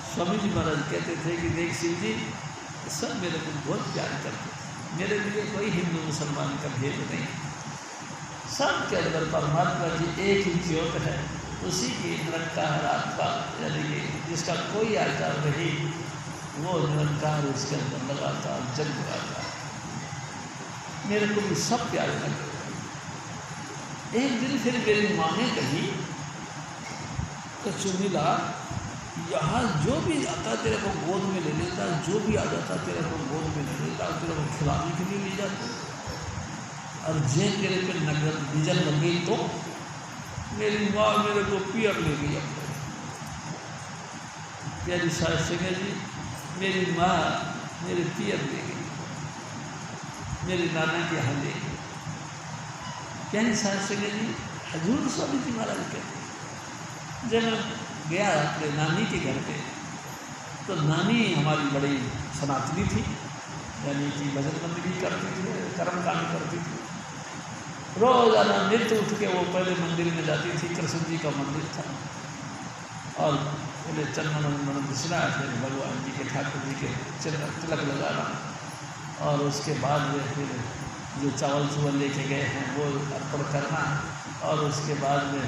स्वामी जी महाराज कहते थे कि देख शिव जी सब मेरे को बहुत प्यार करते थे, मेरे लिए कोई हिंदू मुसलमान का भेद नहीं, सबके अंदर परमात्मा की एक ही ज्योत है, उसी की निरंकार आत्मा, यानी कि जिसका कोई आकार नहीं, वो निरंकार उसके अंदर लगातार जग रहा था। मेरे को भी सब प्यारे लगे। एक दिन फिर मेरी माँ ने कही तो सुनीला, यहाँ जो भी आता तेरे को गोद में ले लेता, जो भी आ जाता तेरे को गोद में ले लेता, तेरे को खिलाने के लिए ले जाता, और जे तेरे पे नजर लग गई तो मेरी माँ मेरे को पियर ले गई। प्यारी सास सिंह जी, मेरी माँ मेरे पियर ले गई, मेरी नाना के यहाँ ले गई। प्यारी सास सिंह जी, हजूर स्वामी जी महाराज कहते जब मैं गया अपने नानी के घर पे, तो नानी हमारी बड़ी सनातनी थी, यानी कि भजन बंदगी करती थी, कर्मकांड करती थी। रोजाना नित्य उठ के वो पहले मंदिर में जाती थी, कृष्ण जी का मंदिर था, और पहले चंदन घुसना, फिर भगवान जी के ठाकुर जी के तिलक लगाना, और उसके बाद में फिर जो चावल चुवल लेके गए हैं वो अर्पण करना, और उसके बाद में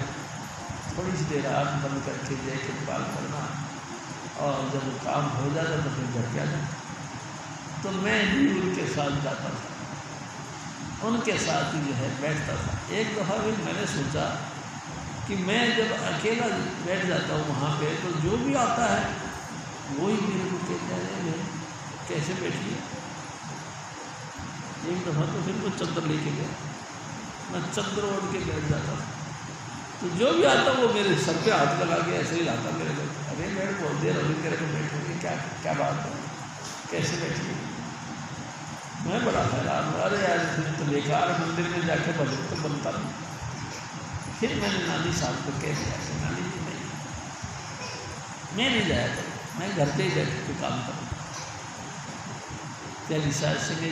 थोड़ी सी देर आँख बंद करके जय के पाल करना, और जब वो काम हो जाता तो फिर घर के आ जाता। तो मैं भी उनके साथ जाता था, उनके साथ ही जो है बैठता था। एक दफ़ा भी मैंने सोचा कि मैं जब अकेला बैठ जाता हूँ वहाँ पे, तो जो भी आता है वही मेरे को कहते हैं कैसे बैठिए। एक दफ़ा तो फिर वो चद्दर लेके गया, मैं चद्दर ओढ़ के बैठ जाता था, तो जो भी आता वो मेरे सर पे हाथ लगा के ऐसे ही लाता मेरे को, अरे मेरे बहुत देर अभी तेरे को बैठोगे, क्या क्या बात है, कैसे बैठिए। मैं बड़ा हैरान, अरे यार फिर तो बेकार मंदिर में जाके भजन तो बनता नहीं। फिर मैंने नानी साहब को कह दिया कि नानी जी नहीं, मैं नहीं जाया करूँ, मैं घर पे ही बैठ के काम करूँ। प्यारी सास सिंह जी,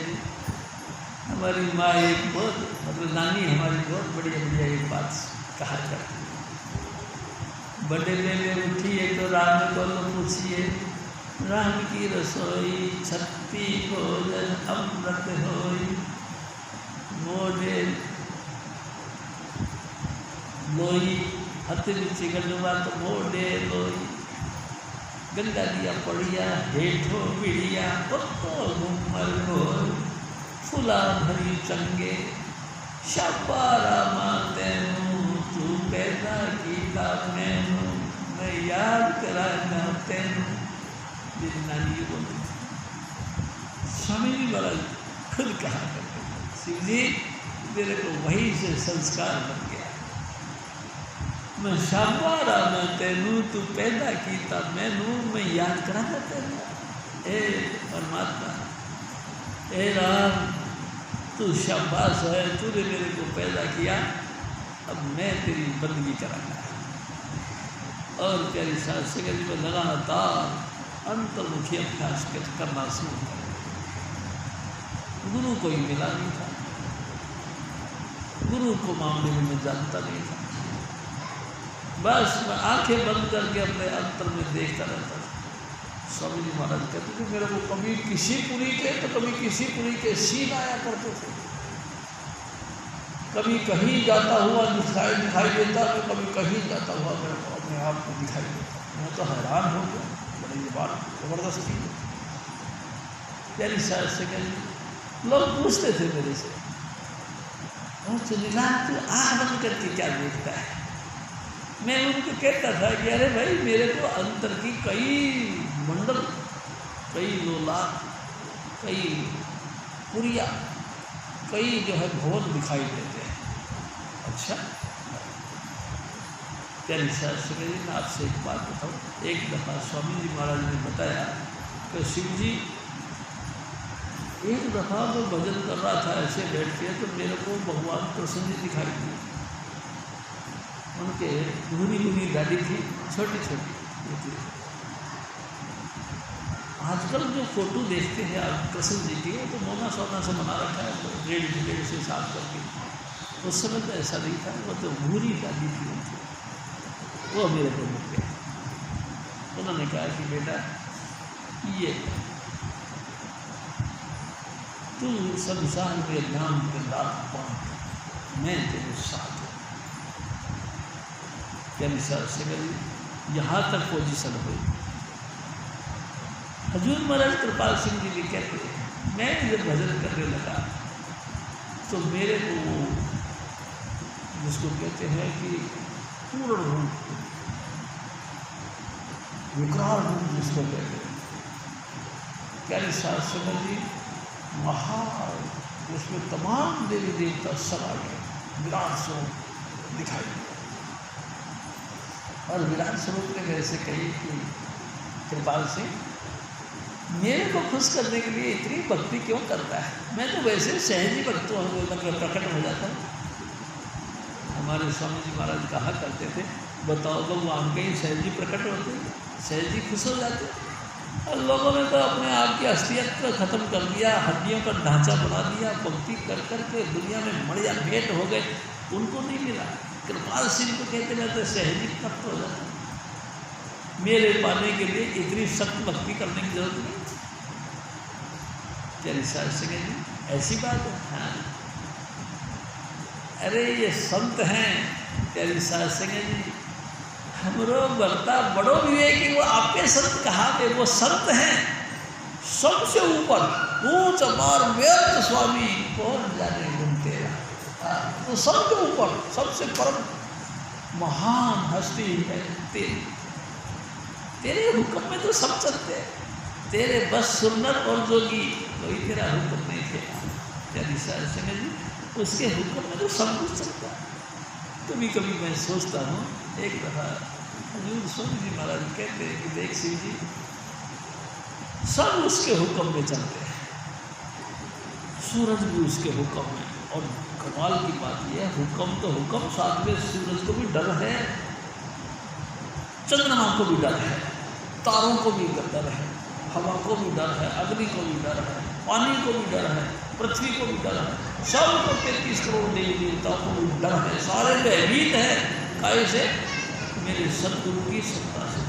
हमारी माँ एक बहुत, मतलब नानी हमारी बहुत बढ़िया एक बात कहा करती है, बड़े में उठिए तो राम को पूछिए, राम की रसोई छत्ती भोजन अमृत होई, मोड़े लोई हथ बिच गंडवा तो मोड़े लोई, गंगा दिया पड़िया हेठो बिड़िया तो घूमर घोर, फुला भरी चंगे शाबारा मातेनू, तू पैदा कीता मैनू, मैं याद कराना तेनू। मेरी नानी ये बोलती थी। स्वामी जी महाराज खुद कहा करते थे, शिव जी मेरे को वहीं से संस्कार बन गया, मैं शाबारा मैं तेनू, तू पैदा कीता मैनू, मैं याद कराना तेनू। ए परमात्मा, ए राम, तू शाबाश है, तूने मेरे को पैदा किया, अब मैं तेरी बंदगी करांगा। और प्यारी सास सिंह जी में लगातार अंतर्मुखी अभ्यास करना शुरू कर। गुरु कोई मिला नहीं था, गुरु को मामले में मैं जानता नहीं था, बस मैं आंखें बंद करके अपने अंतर में देखता रहता था। स्वामी जी महाराज कहते थे मेरे को कभी किसी पुरी के तो कभी किसी पुरी के सीन आया करते थे, कभी कहीं जाता हुआ दिखाई देता, तो कभी कहीं जाता हुआ मेरे को अपने आप को दिखाई देता। मैं तो हैरान हो गया, बड़ी ये बात ज़बरदस्ती है। प्यारी सास से कहीं लोग पूछते थे मेरे से, और सुनीला तू आँख बंद करके क्या देखता है? मैं उनको कहता था कि अरे भाई मेरे को अंतर की कई मंडल, कई लोला, कई पुरिया, कई जो है भवन दिखाई देते हैं। अच्छा प्यारी सास से मैं आपसे एक बात बताऊँ। एक दफ़ा स्वामी जी महाराज ने बताया कि शिव जी एक दफ़ा वो भजन कर रहा था ऐसे बैठ के, तो मेरे को भगवान कृष्ण जी दिखाई दिए। उनके भूरी भूरी दाढ़ी थी, छोटी छोटी, आजकल जो फोटो देखते हैं आप कृष्ण जी की, तो मोना सोना से बना रखा है, तो डेढ़ से साफ करके। उस समय तो ऐसा नहीं था, वो तो भूरी डाली थी उनकी। वो मेरे को मिल गया। उन्होंने कहा कि बेटा ये तू संसार में नाम के लाभ पाऊँ, मैं तेरे साथ हूँ। यानी सर से यहाँ तक पोजीशन हुई। हजूर महाराज कृपाल सिंह जी भी कहते हैं, मैं जब भजन करने लगा तो मेरे को वो जिसको कहते हैं कि पूर्ण रूप, विकराल रूप जिसको कहते हैं, प्यारी शास्त्र जी महान, उसमें तमाम देवी देवता सब आ गए, विराट स्वरूप दिखाई दिया। और विराट स्वरूप ने मेरे से कही कि कृपाल सिंह, मेरे को खुश करने के लिए इतनी भक्ति क्यों करता है? मैं तो वैसे सहजी भक्त मतलब प्रकट हो जाता हूँ। हमारे स्वामी जी महाराज कहा करते थे, बताओ भगवान के ही सहजी प्रकट होते, सहजी खुश हो जाते। और लोगों ने तो अपने आप की असलियत खत्म कर दिया, हड्डियों का ढांचा बना दिया, भक्ति कर करके दुनिया में मड़िया भेंट हो गए, उनको नहीं मिला। कृपाल सिंह को कहते रहते सहजी प्राप्त हो जाता। मेरे पाने के लिए इतनी सख्त भक्ति करने की जरूरत नहीं। प्यारी साहब सिंह जी, ऐसी बात है? हाँ, अरे ये संत हैं प्यारी साहब सिंह जी, हमरो बर्ता बड़ो विवेकी, वो आपके संत कहा थे, वो संत हैं सबसे ऊपर, ऊंच अपार व्यक्त स्वामी कौन जाने गुण तेरा। तो सबसे ऊपर, सबसे परम महान हस्ती है तेरी। तेरे हुक्म में तो सब चलते हैं, तेरे बस सुन्नत और जोगी, कोई तेरा हुक्म नहीं थे। प्यारी साहब सिंह जी, उसके हुक्म में तो सब कुछ चलता है। कभी कभी मैं सोचता हूँ, एक दफ़ा हजूर स्वामी जी महाराज कहते हैं कि देख शिव जी, सब उसके हुक्म में चलते हैं, सूरज भी उसके हुक्म में। और कमाल की बात यह है, हुक्म तो हुक्म, साथ में सूरज को भी डर है, चंद्रमा को भी डर है, तारों को भी डर है, हवा को भी डर है, अग्नि को भी डर है, पानी को भी डर है, पृथ्वी को भी डर है, सबको 33 करोड़ देवी देवताओं को भी डर है, सारे भयभीत है। कैसे? मेरे सतगुरु की सत्ता से।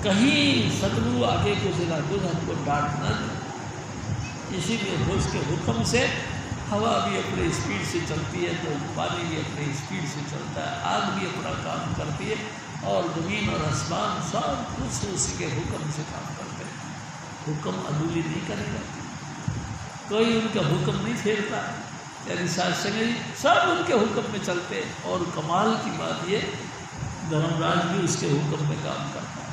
कहीं सतगुरु आगे कुछ ना कुछ हमको डांट न दे। इसीलिए उसके हुक्म से हवा भी अपने स्पीड से चलती है, तो पानी भी अपने स्पीड से चलता है, आग भी अपना काम करती है, और ज़मीन और आसमान सब कुछ उसी के हुक्म से काम करते हैं। हुक्म अधूरी नहीं करेगा, कोई उनका हुक्म नहीं फेरता। यानी शास्त्र सब उनके हुक्म में चलते हैं। और कमाल की बात ये, धर्मराज भी उसके हुक्म में काम करता है,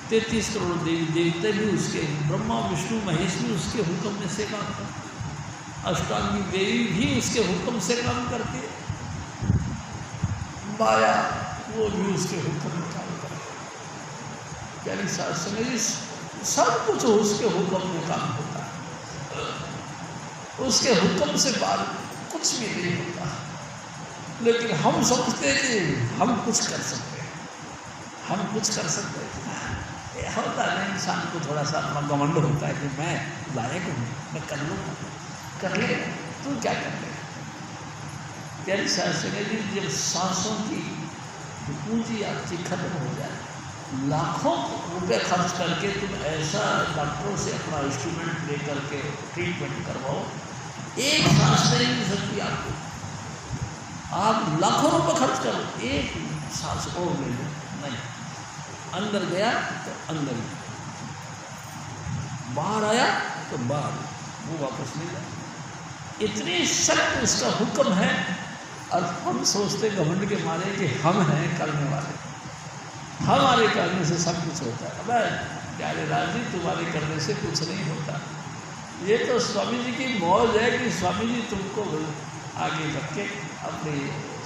33 करोड़ देवी देवता भी उसके, ब्रह्मा विष्णु महेश भी उसके हुक्म में से काम करते हैं, अष्टांगी देवी भी उसके हुक्म से काम करती है, माया वो भी उसके हुक्म में काम करती है। यानी शास्त्र में सब कुछ उसके हुक्म में काम होता है, उसके हुक्म से बात कुछ भी नहीं होता। लेकिन हम समझते हैं कि हम कुछ कर सकते हैं, हम कुछ कर सकते हैं। होता है इंसान को थोड़ा सा अपना घमंड होता है कि मैं लायक हूँ, मैं कर लूँगा, कर ले, तू क्या कर ले। प्यारी शास्त्री जी, जब सांसों की पूंजी आपकी खत्म हो जाए, लाखों रुपए खर्च करके तुम ऐसा डॉक्टरों से अपना इंस्ट्रूमेंट ले करके ट्रीटमेंट करवाओ, एक सांस नहीं मिल सकती आपको। आप लाखों रुपए खर्च करो, एक सांस और ले लो, नहीं, अंदर गया तो अंदर, बाहर आया तो बाहर, वो वापस नहीं जाए। इतनी सख्त उसका हुक्म है। और हम सोचते घमंड के मारे कि हम हैं करने वाले, हमारे करने से सब कुछ होता है। अब प्यारे राज जी, तुम्हारे करने से कुछ नहीं होता। ये तो स्वामी जी की मौज है कि स्वामी जी तुमको आगे रख के अपनी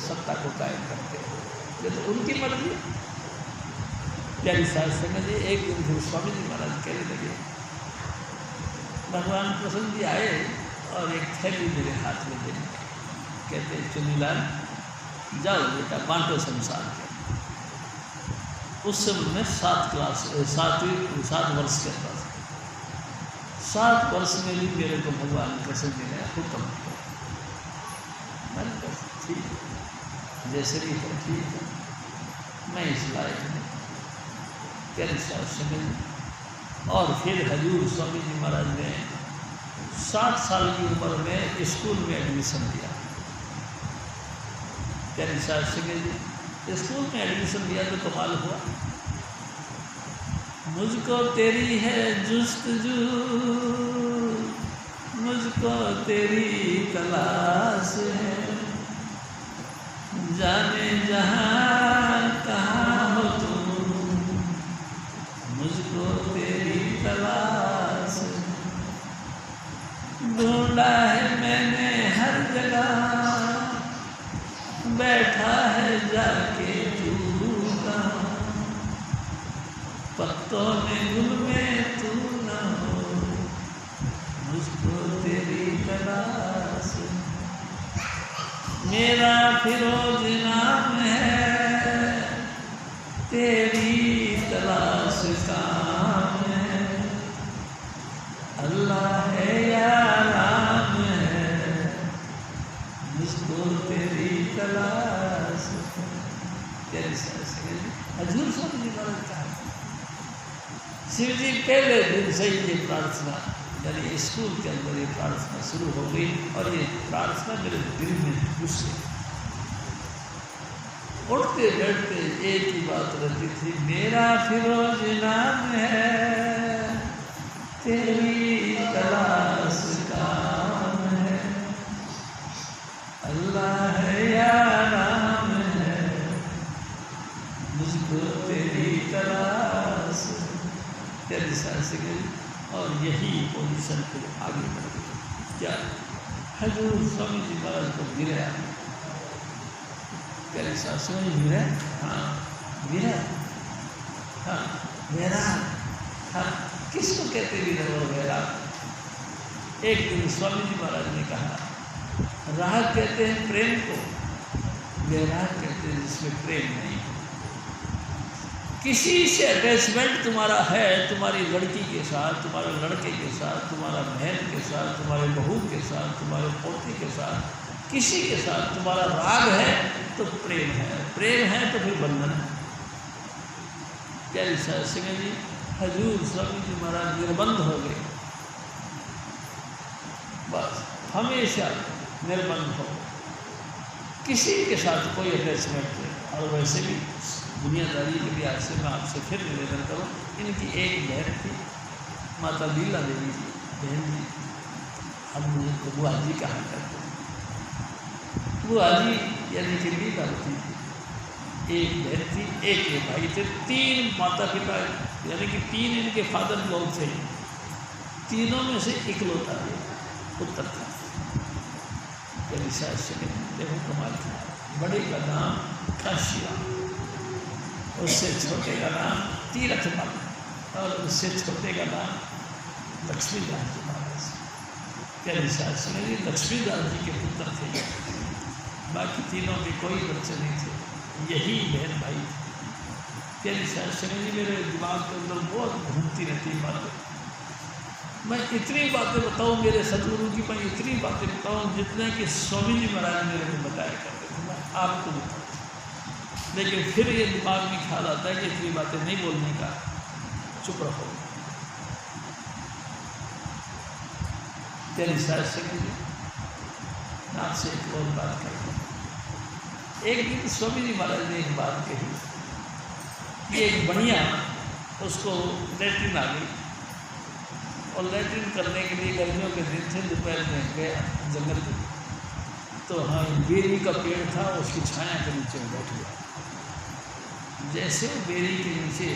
सत्ता को कायम करते हो, ये तो उनकी मर्जी है। प्यारी साथ समझिए, एक दिन फिर स्वामी जी महाराज कहने लगे, भगवान प्रसन्न जी आए और एक थैली मेरे हाथ में दे, कहते चुनीलाल जाओ बेटा, बांटो संसार के। उस समय में 7 वर्ष के पास 7 वर्ष में भी मेरे को भगवान कैसे मिले हुक्म किया। मैंने कहा ठीक है, जैसे भी है ठीक है, मैं इस लायक नहीं तेरे साथ समझ। और फिर हजूर स्वामी जी महाराज ने 60 साल की उम्र में स्कूल में एडमिशन दिया। तेरे साथ समझ स्कूल में एडमिशन दिया तो कमाल हुआ। मुझको तेरी है जुस्तजू, मुझको तेरी तलाश है, जाने जहाँ कहाँ हो तुम, मुझको तेरी तलाश है। ढूंढा है मैंने हर जगह, बैठा है जाके तू कहाँ, पत्तों में गुल में तू न हो, मुझको तेरी तलाश। मेरा फिरोज नाम है, तेरी तलाश काम है, अल्लाह है या राम है, मुझको तेरी तलाश। हजूर स्वामी जी महाराज कहा शिव जी पहले दिन से ही ये प्रार्थना, यानी स्कूल के अंदर ये प्रार्थना शुरू हो गई और ये प्रार्थना मेरे दिल में घुस गई। उठते बैठते एक ही बात रहती थी, मेरा फिरोज नाम है, तेरी तलाश काम है, अल्लाह है या राम है, मुझको तेरी तलाश। तेरी सांस गई और यही पोजीशन फिर आगे बढ़ गई। क्या हजूर स्वामी जी महाराज को गिरा, तेरी सांस में गिरा, हाँ गिरा, हाँ मेरा, हाँ किसको कहते गिरा और मेरा। एक दिन स्वामी जी महाराज ने कहा राग कहते हैं प्रेम को, वैराग कहते हैं जिसमें प्रेम नहीं। किसी से अटैचमेंट तुम्हारा है, तुम्हारी लड़की के साथ, तुम्हारे लड़के के साथ, तुम्हारा बहन के साथ, तुम्हारे बहू के साथ, तुम्हारे पोते के साथ, किसी के साथ तुम्हारा राग है तो प्रेम है, प्रेम है तो फिर बंधन है। क्या सिंह जी हजूर स्वामी जी महाराज निर्बंध हो गए, बस हमेशा निर्बंध हो, किसी के साथ कोई अटैचमेंट नहीं। और वैसे भी दुनियादारी के लिहाज से मैं आपसे फिर निवेदन करूँ, इनकी एक बहन थी माता लीला देवी जी, बहन जी, हम मुझे बुआ जी कहा करते हैं। बुआ जी यानी कि लीला होती थी, एक बहन थी, एक ये भाई थे, 3 माता पिता यानी कि 3 इनके फादर लोग थे, तीनों में से इकलौता पुत्र था। देखो कमाल था। बड़े का नाम काशीराम, उससे छोटे का नाम तीर्थपाल और उससे छोटे का नाम लक्ष्मीदास जी महाराज। लक्ष्मीदास जी के पुत्र थे, बाकी तीनों के कोई बच्चे नहीं थे, यही बहन भाई थे। जी मेरे दिमाग के अंदर बहुत घूमती रहती बातें। मैं इतनी बातें बताऊँ मेरे सतगुरु की, मैं इतनी बातें बताऊँ जितने कि स्वामी जी महाराज मेरे को बताया करते थे, मैं आपको बताऊँ। लेकिन फिर ये दिमाग में ख्याल आता है कि इतनी बातें नहीं बोलने का, चुप रहो। तेरी साथ से आपसे एक और बात करता हूँ। एक दिन स्वामी जी महाराज ने एक बात कही कि एक बढ़िया उसको लैट्रिन आ गई और लैट्रिन करने के लिए गर्मियों के दिन थे, दोपहर में गया जंगल में, तो हाँ बेरी का पेड़ था, उसकी छाया के नीचे बैठ गया। जैसे बेरी के नीचे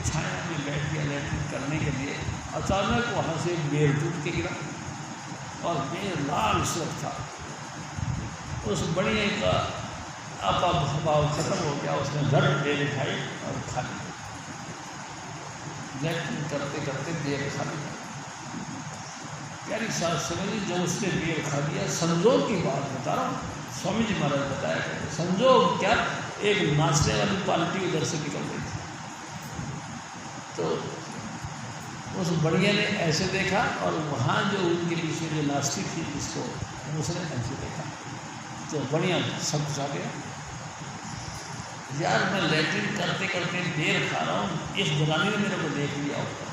छाया में बैठ गया लैट्रिन करने के लिए, अचानक वहाँ से बेर टूट के गिरा और बेर लाल सुरख था। उस बढ़िया का आपा भाव खत्म हो गया, उसने झट बेर उठाई और खा ली। लैट्रिन करते करते बेर खा लिया। यानी साथ समझिए, जब उसने बेर खा लिया, संजोग की बात बता रहा हूँ, स्वामी जी महाराज बताया करते, संजोग क्या, एक नाचने वाली पार्टी उधर से निकल रही थी तो उस बढ़िया ने ऐसे देखा और वहाँ जो उनके पीछे जो नास्तिक थी जिसको उसने ऐसे देखा, तो बढ़िया सब कुछ आ गया। यार मैं लैट्रिन करते करते देर खा रहा हूँ, इस जनानी ने मेरे को देख लिया ऊपर।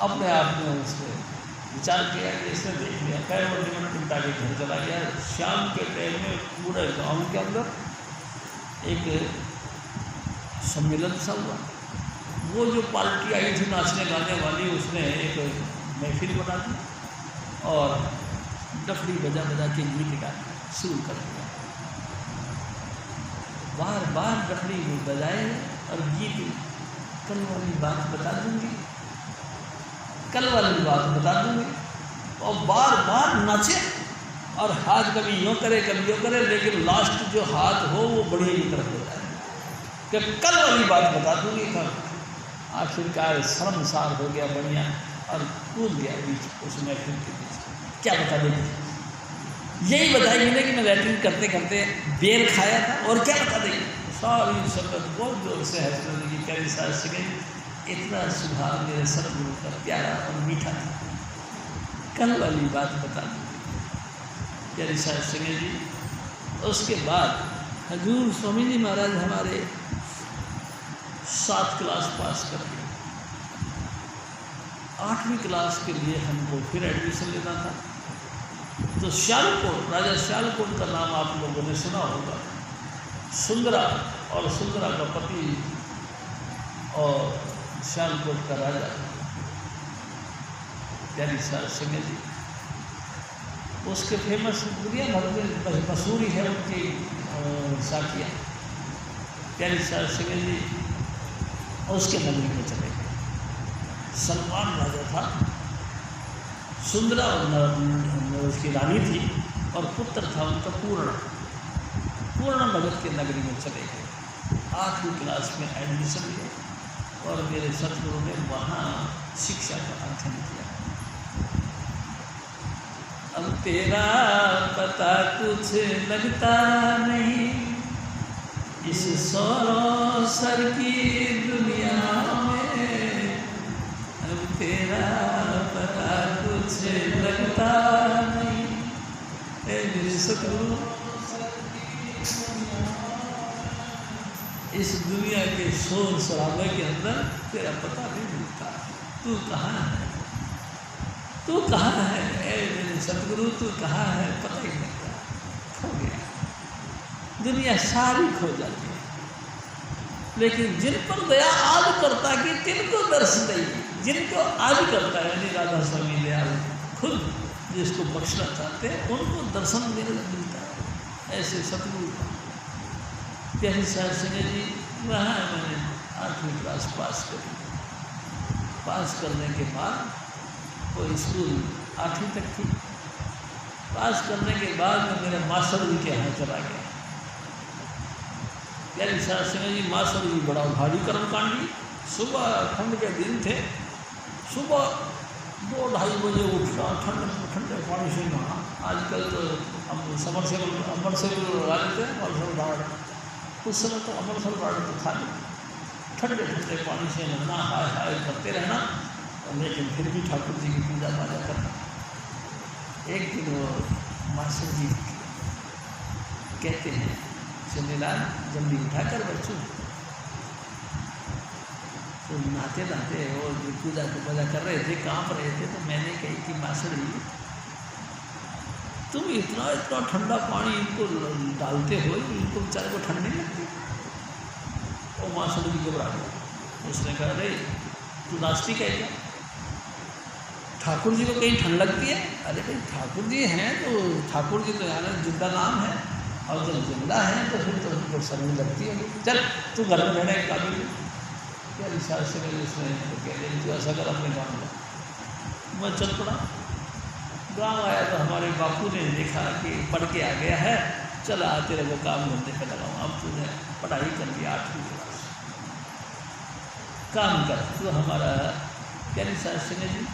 अपने आप में उसने विचार किया कि इसने देख लिया, पैर और निमन पिंटा के घर चला गया। शाम के टाइम में पूरे गाँव के अंदर एक सम्मेलन सा हुआ। वो जो पार्टी आई थी नाचने गाने वाली, उसने एक महफिल बना दी और डफड़ी बजा बजा के गीत गाना शुरू कर दिया। बार बार डफड़ी बजाए और गीत, कल वाली बात बता दूंगी, कल वाली बात बता दूंगी, और बार बार नाचे और हाथ कभी यूँ करे कभी यूँ करे, लेकिन लास्ट जो हाथ हो वो बढ़िया की तरफ हो जाए कि कल वाली बात बता दूंगी। कल आखिरकार शर्मसार हो गया बढ़िया और कूद गया बीच उस महफिल के बीच। क्या बता देगी, यही बताएगी ना कि मैं लैट्रिन करते करते बेर खाया था, और क्या बता देगी। सारी संगत बहुत जोर से हंसने लगी। कभी साथ से इतना सुभाव मेरे सतगुरु का प्यारा और मीठा था, कल वाली बात बता दूँगी प्यारी साहब सिंह जी। उसके बाद हजूर स्वामी जी महाराज हमारे 7 क्लास पास कर दिए। 8वीं क्लास के लिए हमको फिर एडमिशन लेना था, तो श्यालकोट, राजा श्यालकोट का नाम आप लोगों ने सुना होगा। सुंदरा और सुंदरा का पति और श्यालकोट का राजा प्यारी साहब सिंह जी, उसके फेमस दुनिया भर में मशहूरी है उनकी साखियाँ। प्यारी साहब सिंह जी उसके नगरी में चले गए। सलमान राजा था, सुंदरा उसकी रानी थी और पुत्र था उनका पूर्ण भगत के नगरी में चले गए। 8वीं क्लास में एडमिशन लिया और मेरे सतगुरु ने वहाँ शिक्षा का अध्ययन किया। अब तेरा पता कुछ लगता नहीं इस सौर की दुनिया में, अब तेरा पता कुछ लगता नहीं। मेरे सतगुरु, इस दुनिया के शोर शराबे के अंदर तेरा पता नहीं मिलता। तू कहाँ है, तू कहाँ है मेरे सतगुरु, तू कहाँ है, पता ही नहीं लगता। खो गया, दुनिया सारी खो जाती है, लेकिन जिन पर दया आज करता कि तिनको दर्श नहीं, जिनको आज करता है यानी राधा स्वामी दयाल खुद जिसको बख्शना चाहते हैं उनको दर्शन मिलता है। ऐसे सतगुरु प्यारी साहब सिंह जी, वहाँ मैंने 8वीं क्लास पास करी। पास करने के बाद वो स्कूल 8वीं तक थी। पास करने के बाद मैं मेरे मास्टर जी के यहाँ चला गया। प्यारी साहब सिंह जी, मास्टर जी बड़ा भारी कर्मकांडी। सुबह ठंड के दिन थे, सुबह 2-2:30 बजे उठना, ठंडे पानी से नहाना। आजकल तो हम समरसेबल लगा लेते हैं, समरसेबल गार्ड, उस समय तो अमरसर गार्ड तो था नहीं। ठंडे ठंडे पानी से नहाना, हाय हाय करते रहना, लेकिन फिर भी ठाकुर जी की पूजा पाजा करना। एक दिन वो मास्टर जी कहते हैं, चंदीलाल जल्दी उठा कर बच्चों, तो नहाते नहाते वो पूजा की पूजा कर रहे थे, काँप रहे थे। तो मैंने कही कि मास्टर जी तुम इतना ठंडा पानी इनको डालते हो, इनको बेचारे को ठंड नहीं लगती। और मास्टर जी घबरा गया। उसने कहा, अरे तू नास्तिक है क्या, ठाकुर जी को कहीं ठंड लगती है? अरे भाई ठाकुर जी हैं तो ठाकुर जी तो यार जिंदा नाम है, और जब जिंदा है तो फिर तो उनको शर्म लगती होगी। चल तू घर में रहने का काबिल क्या विश्वास से मेरे उसने तो कह रही तू ऐसा कर अपने गाँव में। मैं चल पड़ा, गाँव आया तो हमारे बापू ने देखा कि पढ़ के आ गया है, चला तेरे को काम धंधे पे लगाऊँ। अब तूने पढ़ाई कर लिया 8वीं क्लास, काम कर। तो हमारा प्यारी साहब सिंह जी,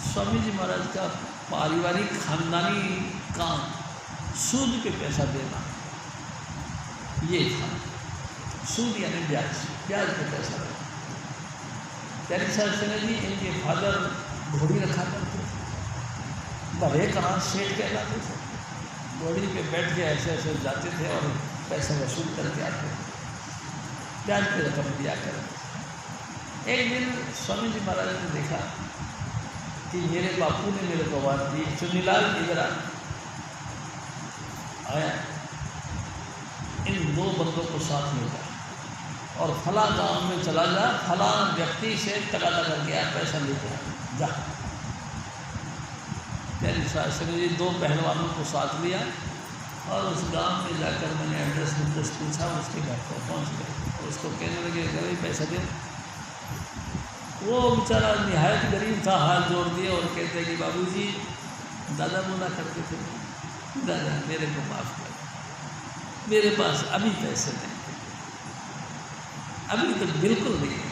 स्वामी जी महाराज का पारिवारिक खानदानी काम सूद पे पैसा देना, ये था। सूद यानी ब्याज, ब्याज पे पैसा देना। प्यारी साहब सिंह जी इनके फादर घोड़ी रखा करते थे, बड़े कहाँ सेठ कहलाते थे। घोड़ी पे बैठ के ऐसे ऐसे जाते थे और पैसा वसूल करके आते थे, ब्याज पे रकम दिया करते थे। एक दिन स्वामी जी महाराज ने देखा कि मेरे बापू ने मेरे को बात दी, चुनीलाल इधर आया, इन दो बंदों को साथ में जा और फला गांव में चला जा, फला व्यक्ति से तगादा करके आ, पैसा लेके आ जा। प्यारी साहब सिंह जी दो पहलवानों को साथ लिया और उस गांव में जाकर मैंने एड्रेस पूछा, उसके घर पर पहुँच गए। उसको कहने लगे अरे पैसा दे। वो बेचारा निहायत गरीब था, हाथ जोड़ दिए और कहते कि बाबूजी, दादा बोला करते थे, दादा मेरे को माफ़ कर, मेरे पास अभी पैसे नहीं, अभी तो बिल्कुल नहीं है,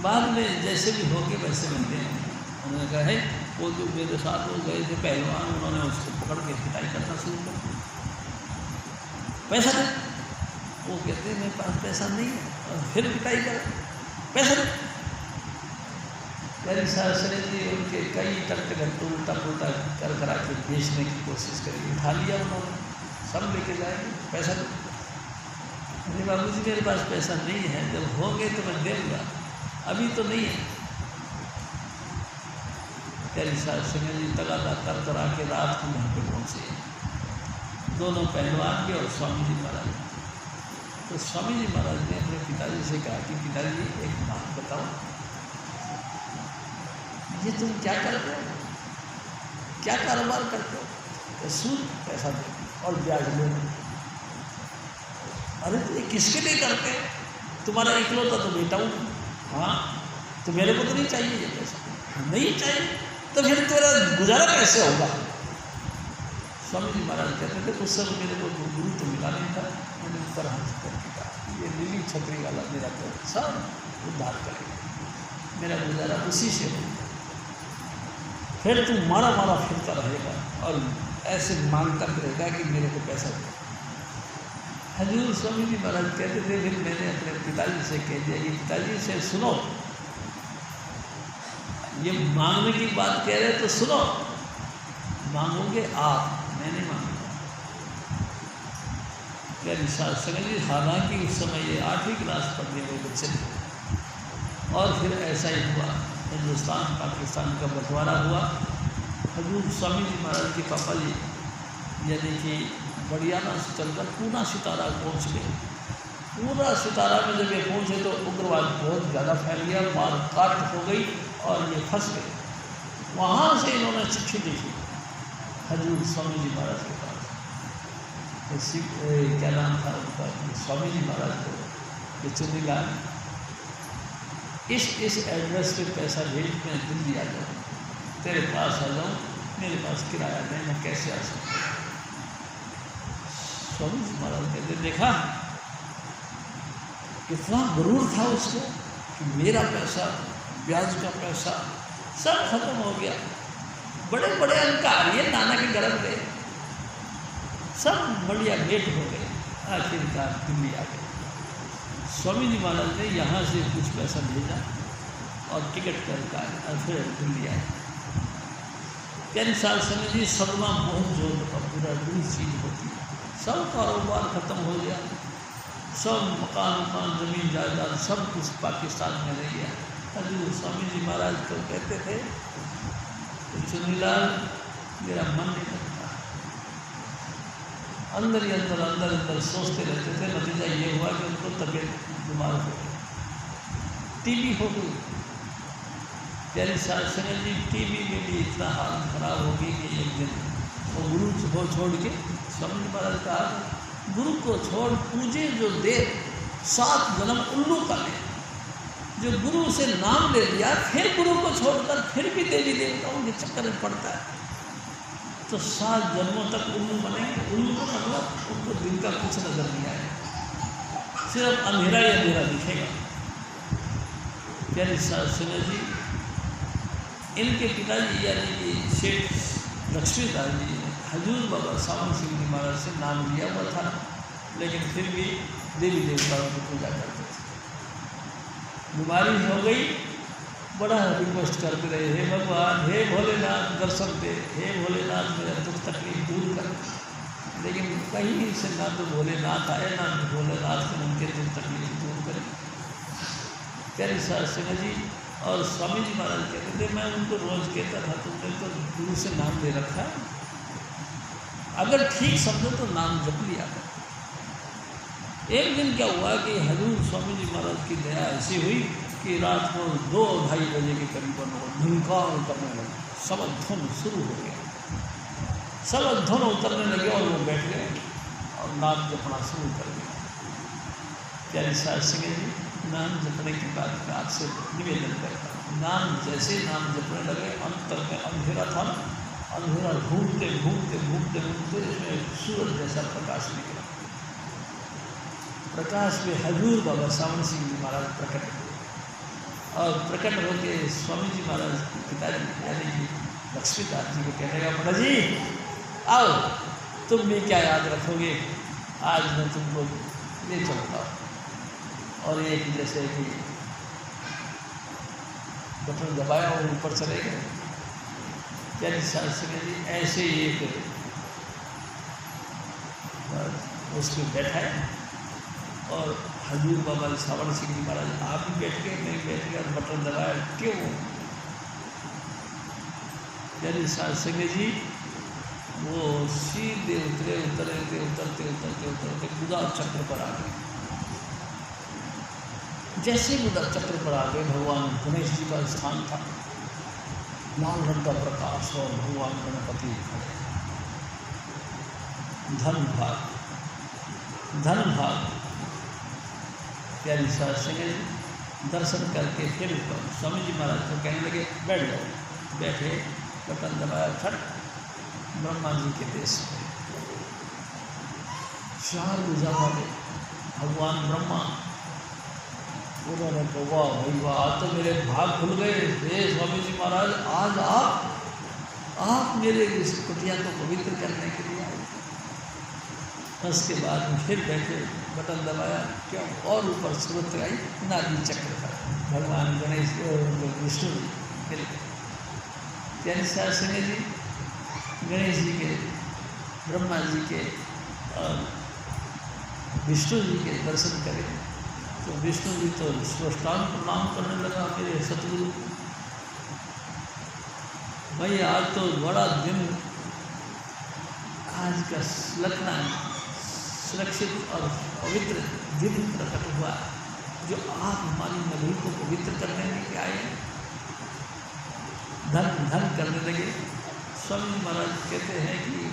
बाद में जैसे भी होके वैसे मिलते हैं। उन्होंने कहा है वो जो मेरे साथ वो गए थे पहलवान, उन्होंने उसको पकड़ के पिटाई करना शुरू कर दिया, पैसा दे। वो कहते हैं मेरे पास पैसा नहीं है, और फिर पिटाई कर, पैसा दे। प्यारी साहब सिंह जी उनके कई टक उल्टा पुल्टा कर करा के बेचने की कोशिश करी, उठा लिया उन्होंने, सब लेके जाएंगे, पैसा दे। अरे बाबू जी मेरे पास पैसा नहीं है, जब हो गए तो मैं दूँगा, अभी तो नहीं है। प्यारी साहब सिंह जी तगादा कर करा के रात को यहाँ पे पहुँचे, दोनों पहलवान भी और स्वामी जी महाराज। तो स्वामी जी महाराज ने अपने पिताजी से कहा कि पिताजी एक बात बताओ, ये तुम क्या करते हो, क्या कारोबार करते हो? तो सूद पैसा दे और ब्याज लेना। अरे तो ये किसके लिए करते हैं? तुम्हारा इकलौता तो बेटा हूँ। हाँ तो मेरे को तो नहीं चाहिए ये पैसा, नहीं चाहिए तो फिर तेरा गुजारा कैसे होगा? स्वामी जी महाराज कहते थे उस समय मेरे को गुरु तो मिला नहीं था, मैंने ऊपर हाथ करके कहा ये नीली छतरी वाला मेरा तो सब उद्धार करेगा, मेरा गुजारा उसी से होगा, फिर तू मारा मारा फिरता रहेगा और ऐसे मांगता रहेगा कि मेरे को पैसा दे। हजूर स्वामी जी महाराज कहते थे, फिर मैंने अपने पिताजी से कह दिया कि पिताजी से सुनो, ये मांगने की बात कह रहे तो सुनो, मांगोगे आप, मैं नहीं मांगूंगा। प्यारी साहब सिंह जी हालांकि उस समय ये 8वीं क्लास पढ़ने वाले बच्चे थे, और फिर ऐसा ही हुआ, हिंदुस्तान पाकिस्तान का बंटवारा हुआ। हजूर स्वामी जी महाराज के पापा जी यानी कि बड़ियाना से चलकर पूना सितारा पहुँच गए। पूरा सितारा में जब ये पहुँचे तो उग्रवाद बहुत ज़्यादा फैल गया, मार काट हो गई और ये फंस गए। वहाँ से इन्होंने चिट्ठी लिखी हजूर स्वामी जी महाराज के पास, क्या नाम था उनका, स्वामी जी महाराज को, ये चुनीलाल इस एड्रेस पे पैसा भेज, मैं दिल्ली आ जाऊँ, तेरे पास आ जाऊँ, मेरे पास किराया नहीं, मैं कैसे आ सकता। स्वामी जी महाराज कहते देखा कितना गुरूर था उसको कि मेरा पैसा, ब्याज का पैसा सब खत्म हो गया, बड़े बड़े अंकार ये नाना के गरम गए, सब बढ़िया लेट हो गए, आखिरकार दिल्ली आ गए। स्वामी जी महाराज ने यहाँ से कुछ पैसा भेजा और टिकट करके आए और फिर दिल्ली आए। प्यारी साहब सिंह जी सदमा बहुत जोर का पूरा बुरी चीज़ होती है, सब कारोबार ख़त्म हो गया, सब मकान ज़मीन जायदाद सब कुछ पाकिस्तान में रह गया। हजूर स्वामी जी महाराज तो कहते थे चुनीलाल मेरा मन नहीं लगता, अंदर ही अंदर सोचते रहते थे। नतीजा ये हुआ कि उनको तबीयत बीमार हो गई, टीबी हो गई। प्यारी साहब सिंह जी टीबी में भी इतना हाल खराब हो गई कि एक दिन वो गुरु को छोड़ के, स्वामी महाराज कहा गुरु को छोड़ पूजे जो दे 7 जन्म उल्लू का ले, जो गुरु से नाम ले लिया फिर गुरु को छोड़कर फिर भी देवी देवताओं के चक्कर में पड़ता है तो 7 जन्मों तक उल्लू बनेंगे। उल्लू का मतलब उनको दिन का कुछ नजर नहीं आएगा, सिर्फ अंधेरा ही अंधेरा दिखेगा। प्यारी साहब सिंह जी इनके पिताजी यानी कि शेठ लक्ष्मीदास जी ने हजूर बाबा सावन सिंह जी महाराज से नाम लिया हुआ था, लेकिन फिर भी देवी देवताओं की पूजा करते थे। बीमारी हो गई बड़ा रिक्वेस्ट करते रहे, हे भगवान, हे भोलेनाथ दर्शन दे, हे भोलेनाथ मेरा दुख तकलीफ दूर कर। लेकिन कहीं से ना तो भोलेनाथ आए, ना भोलेनाथ से उनके दुख तकलीफ दूर करें। प्यारी सास सिंह जी और स्वामी जी महाराज कहते थे, मैं उनको रोज़ कहता था, तुमने तो गुरु से नाम ले रखा है, अगर ठीक समझो तो नाम जप लिया कर। एक दिन क्या हुआ कि हजूर स्वामी जी महाराज की दया ऐसी हुई कि रात को 2-2:30 बजे के करीबन वो धुनकार उतरने लगे, सबक धुन शुरू हो गया, सबक धुन उतरने लगे और वो बैठ गए और नाम जपना शुरू कर दिया। प्यारी सास सिंह जी, नाम जपने के बाद मैं आपसे निवेदन करता हूँ, नाम जैसे नाम जपने लगे, अंतर में अंधेरा था ना, अंधेरा घूमते घूमते घूमते घूमते इसमें सूरज जैसा प्रकाश निकला। प्रकाश में हजूर बाबा सावन सिंह जी महाराज प्रकट हुए और प्रकट होकर स्वामी जी महाराज के पिताजी यानी कि लक्ष्मीदास जी को कहने लगा, पंडित जी आओ, तुम भी क्या याद रखोगे, आज मैं तुमको ले चलता हूँ। और एक जैसे कि बटन दबाया और ऊपर चले गए। प्यारी सास सिंह जी ऐसे ही एक उसको बैठाए और हजूर बाबा सावन सिंह जी महाराज आप भी बैठ गए, मैं बैठ गया, बटन दबाया, क्यों? प्यारी सास सिंह जी वो सीधे उतरते गुदा चक्र पर आ गए। जैसे गुदा चक्र पर आ गए, भगवान गणेश जी का स्थान था, लाल रंग का प्रकाश और भगवान गणपति खड़े। धन भाग प्यारी सास सिंह जी दर्शन करके फिर स्वामी जी महाराज को कहने लगे, बैठ जाओ। बैठे, बटन दबाया, फट ब्रह्मा जी के देश में 4 भुजा वाले भगवान ब्रह्मा, उन्होंने कहा, भाई वाह, तो मेरे भाग खुल गए। हे स्वामी जी महाराज, आज आप मेरे इस कुटिया को पवित्र करने के लिए आए। उसके बाद में फिर बैठे, बटन दबाया, क्यों? और ऊपर सूरत आई नादी चक्र पर भगवान गणेश विष्णु जी मिल गए। प्यारी सास सिंह जी गणेश जी के, ब्रह्मा जी के और विष्णु जी के दर्शन करें तो विष्णु जी तो स्पष्टांग प्रणाम करने लगा, मेरे सतगुरु भाई आज तो बड़ा दिन, आज का लखना सुरक्षित और पवित्र दिन प्रकट हुआ, जो आप हमारी नगरी को पवित्र करने के आए। धन करने लगे। स्वामी महाराज कहते हैं कि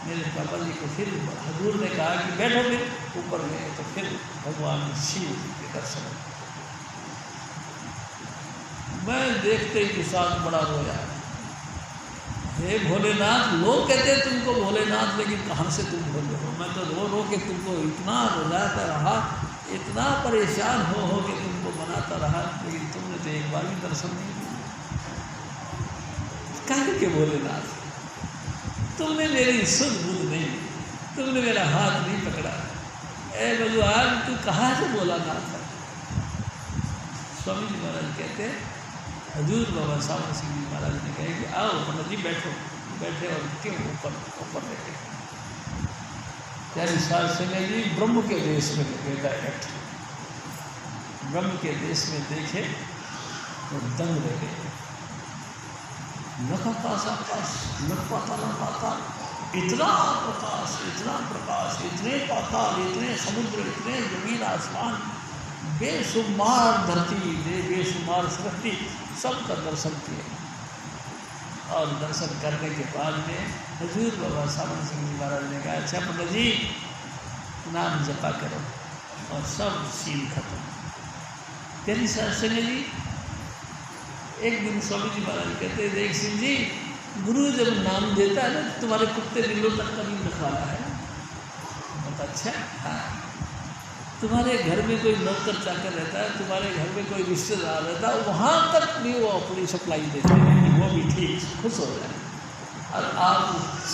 मेरे पापा जी को फिर हजूर ने कहा कि बैठो, फिर ऊपर गए तो फिर भगवान शिव जी के दर्शन। मैं देखते ही साथ बड़ा रोया। हे भोलेनाथ, लोग कहते हैं तुमको भोलेनाथ, लेकिन कहाँ से तुम भोले हो? मैं तो रो के तुमको इतना रुलाता रहा, इतना परेशान हो के तुमको मनाता रहा, लेकिन तुमने तो एक बार भी दर्शन नहीं दिया। काहे के भोलेनाथ, तुमने मेरी सुध बुध नहीं, तुमने मेरा हाथ नहीं पकड़ा। ए भगवान, तू कहाँ से बोला था? स्वामी जी महाराज कहते हैं, हजूर बाबा सावन सिंह जी महाराज ने कहे कि आओ पंडित जी बैठो। बैठे और क्यों ऊपर बैठे। प्यारी सास सिंह जी ब्रह्म के देश में गए डायरेक्ट, ब्रह्म के देश में देखे और दंग रह गए। आकाश न पाताल, इतना प्रकाश, इतने पाताल, इतने समुद्र, इतने जमीन आसमान, बेशुमार धरती, बेशुमार सृष्टि, सबका दर्शन किए। और दर्शन करने के बाद में हजूर बाबा सावन सिंह जी महाराज ने कहा, अच्छा पंडित जी नाम जपा करो, और सब सीन खत्म। प्यारी सास सिंह जी एक दिन स्वामी जी महाराज कहते हैं, देख सिंह जी, गुरु जब नाम देता है ना, तुम्हारे कुत्ते बिल्लों तक का भी रखवाला है। बहुत अच्छा। हाँ, तुम्हारे घर में कोई नौकर चाकर रहता है, तुम्हारे घर में कोई रिश्तेदार रहता है, वहाँ तक भी वो अपनी सप्लाई देते हैं कि वो भी ठीक खुश हो जाए, और आप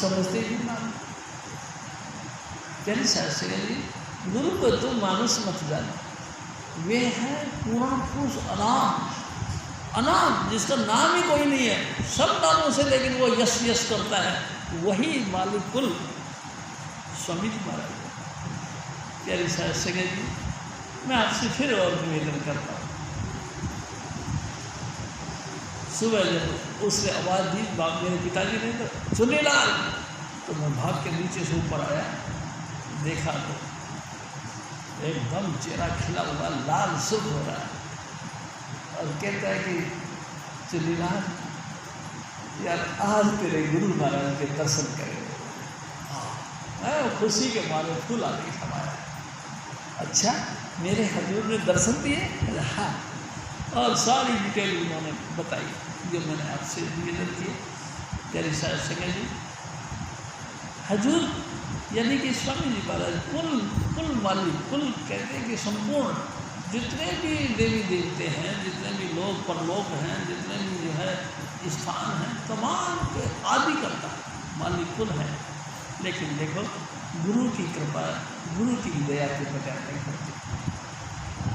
समझते ही नाम। प्यारी सास सिंह जी, गुरु को तुम मानुष मत जानो, वे है पूर्ण पुरुष अनाम, अनाथ, जिसका नाम ही कोई नहीं है, सब नामों से लेकिन वो यश यश करता है, वही मालिक कुल स्वामी जी महाराज। प्यारी साहब संगत जी, मैं आपसे फिर और निवेदन करता हूँ। सुबह जब उसने आवाज़ दी, बाप मेरे पिताजी ने, तो चुन्नीलाल, तो मैं भाग के नीचे से ऊपर आया, देखा तो एकदम चेहरा खिला हुआ लाल सुख हो रहा है, और कहता है कि चुन्नीलाल यार आज तेरे गुरु महाराज के दर्शन करेंगे। मैं खुशी के मारे फूल आने समाया। अच्छा, मेरे हजूर ने दर्शन दिए? हाँ, और सारी डिटेल उन्होंने बताई जो मैंने आपसे निवेदन किए। प्यारी साहब संगत जी, हजूर यानी कि स्वामी जी महाराज कुल मालिक, कुल कहते हैं कि संपूर्ण जितने भी देवी देवते हैं, जितने भी लोग परलोक हैं, जितने भी जो है स्थान हैं, तमाम के आदि करता मालिक कुल है। लेकिन देखो, गुरु की कृपा, गुरु की दया के बगैर नहीं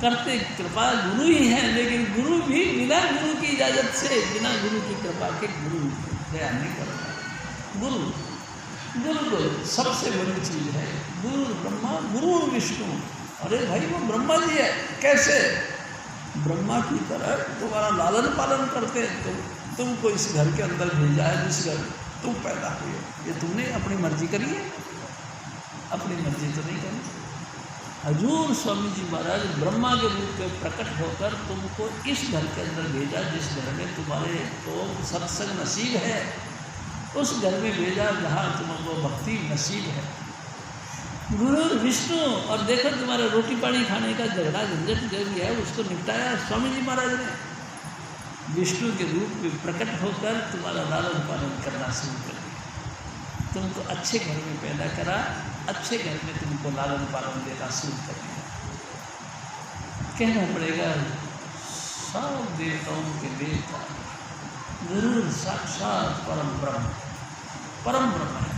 करते कृपा गुरु ही है, लेकिन गुरु भी बिना गुरु की इजाज़त से, बिना गुरु की कृपा के गुरु दया नहीं करता। गुरु सबसे बड़ी चीज़ है। गुरु ब्रह्मा गुरु विष्णु। अरे भाई, वो ब्रह्मा जी है, कैसे? ब्रह्मा की तरह तुम्हारा लालन पालन करते हैं। तुमको इस घर के अंदर भेजा है, जिस घर तुम पैदा हुए, ये तुमने अपनी मर्जी करी है? अपनी मर्जी तो नहीं करी। हजूर स्वामी जी महाराज ब्रह्मा के रूप में प्रकट होकर तुमको इस घर के अंदर भेजा, जिस घर में तुम्हारे तो सत्संग नसीब है, उस घर में भेजा जहाँ तुमको भक्ति नसीब है। गुरु विष्णु, और देखो तुम्हारा रोटी पानी खाने का झगड़ा झंझट जो भी है उसको निपटाया स्वामी जी महाराज ने। विष्णु के रूप में प्रकट होकर तुम्हारा लालन पालन करना शुरू कर दिया। तुमको अच्छे घर में पैदा करा, अच्छे घर में तुमको लालन पालन देना शुरू कर दिया। कहना पड़ेगा सब देवताओं के देवता गुरु साक्षात परम ब्रह्म है,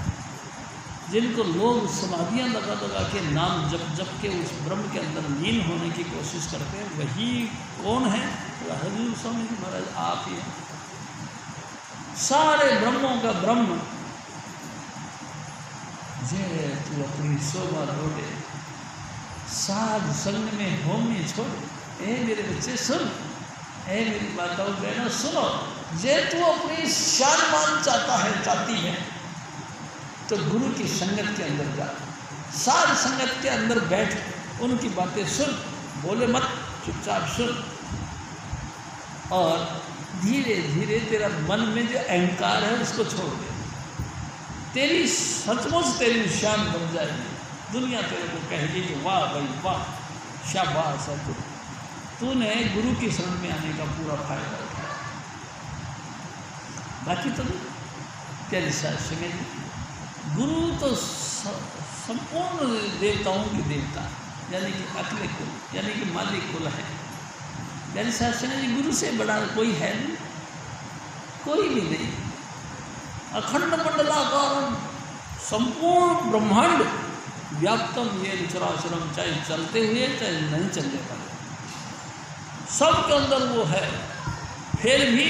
जिनको लोग समाधियाँ लगा लगा के नाम जप के उस ब्रह्म के अंदर लीन होने की कोशिश करते हैं। वही कौन है? हजूर स्वामी जी महाराज आप ही हैं। सारे ब्रह्मों का ब्रह्म। जे तू अपनी शोभा लोटे, साध संग में होमी छोड़। ए मेरे बच्चे सुन, ए मेरी माताओं बहनों सुनो, जे तू अपनी शान मान चाहता है, चाहती है, तो गुरु की संगत के अंदर जा, साध संगत के अंदर बैठ, उनकी बातें सुन, बोले मत, चुपचाप सुन, और धीरे धीरे तेरा मन में जो अहंकार है उसको छोड़ दे। तेरी सचमुच तेरी शान बन जाएगी। दुनिया तेरे को कहेगी कि वाह भाई वाह, शाबाश है, तूने गुरु की शरण में आने का पूरा फायदा उठाया। बाकी तो प्यारी साहब संगत, गुरु तो संपूर्ण देवताओं के देवता, यानी कि अखिल कुल, यानी कि मालिक कुल है। प्यारी साहब संगत जी, गुरु से बड़ा कोई है नहीं, कोई भी नहीं। अखंड मंडलाकारम, संपूर्ण ब्रह्मांड व्याप्तम ये चराचरम, चाहे चलते हुए चाहे नहीं चलने पाए, सब के अंदर वो है। फिर भी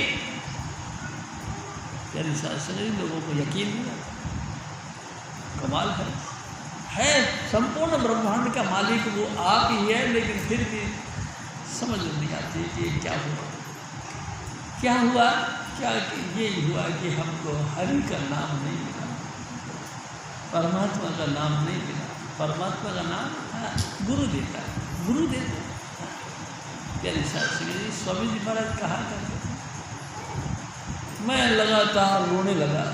प्यारी साहब संगत जी, लोगों को यकीन नहीं आता। कमाल है संपूर्ण ब्रह्मांड का मालिक वो आप ही है, लेकिन फिर भी समझ नहीं आती कि क्या हुआ। क्या हुआ? क्या ये हुआ कि हमको हरि का नाम नहीं मिला, परमात्मा का नाम नहीं मिला। परमात्मा का नाम गुरु देता है, गुरु देता है। प्यारी साहब संगत जी, स्वामी जी महाराज कहा करते थे, मैं लगातार रोने लगा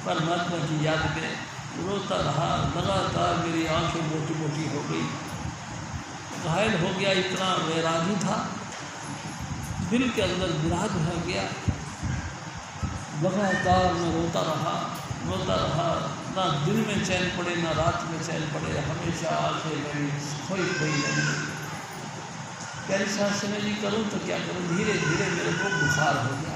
परमात्मा की याद में, रोता रहा लगातार, मेरी आंखें मोटी मोटी हो गई, घायल हो गया, इतना वैरागी था, दिल के अंदर विराग हो गया। लगातार मैं रोता रहा, ना दिन में चैन पड़े ना रात में चैन पड़े, हमेशा आंखें मेरी खोई लगी। प्यारी साहब संगत जी, करूँ तो क्या करूँ? धीरे धीरे मेरे को बुखार हो गया।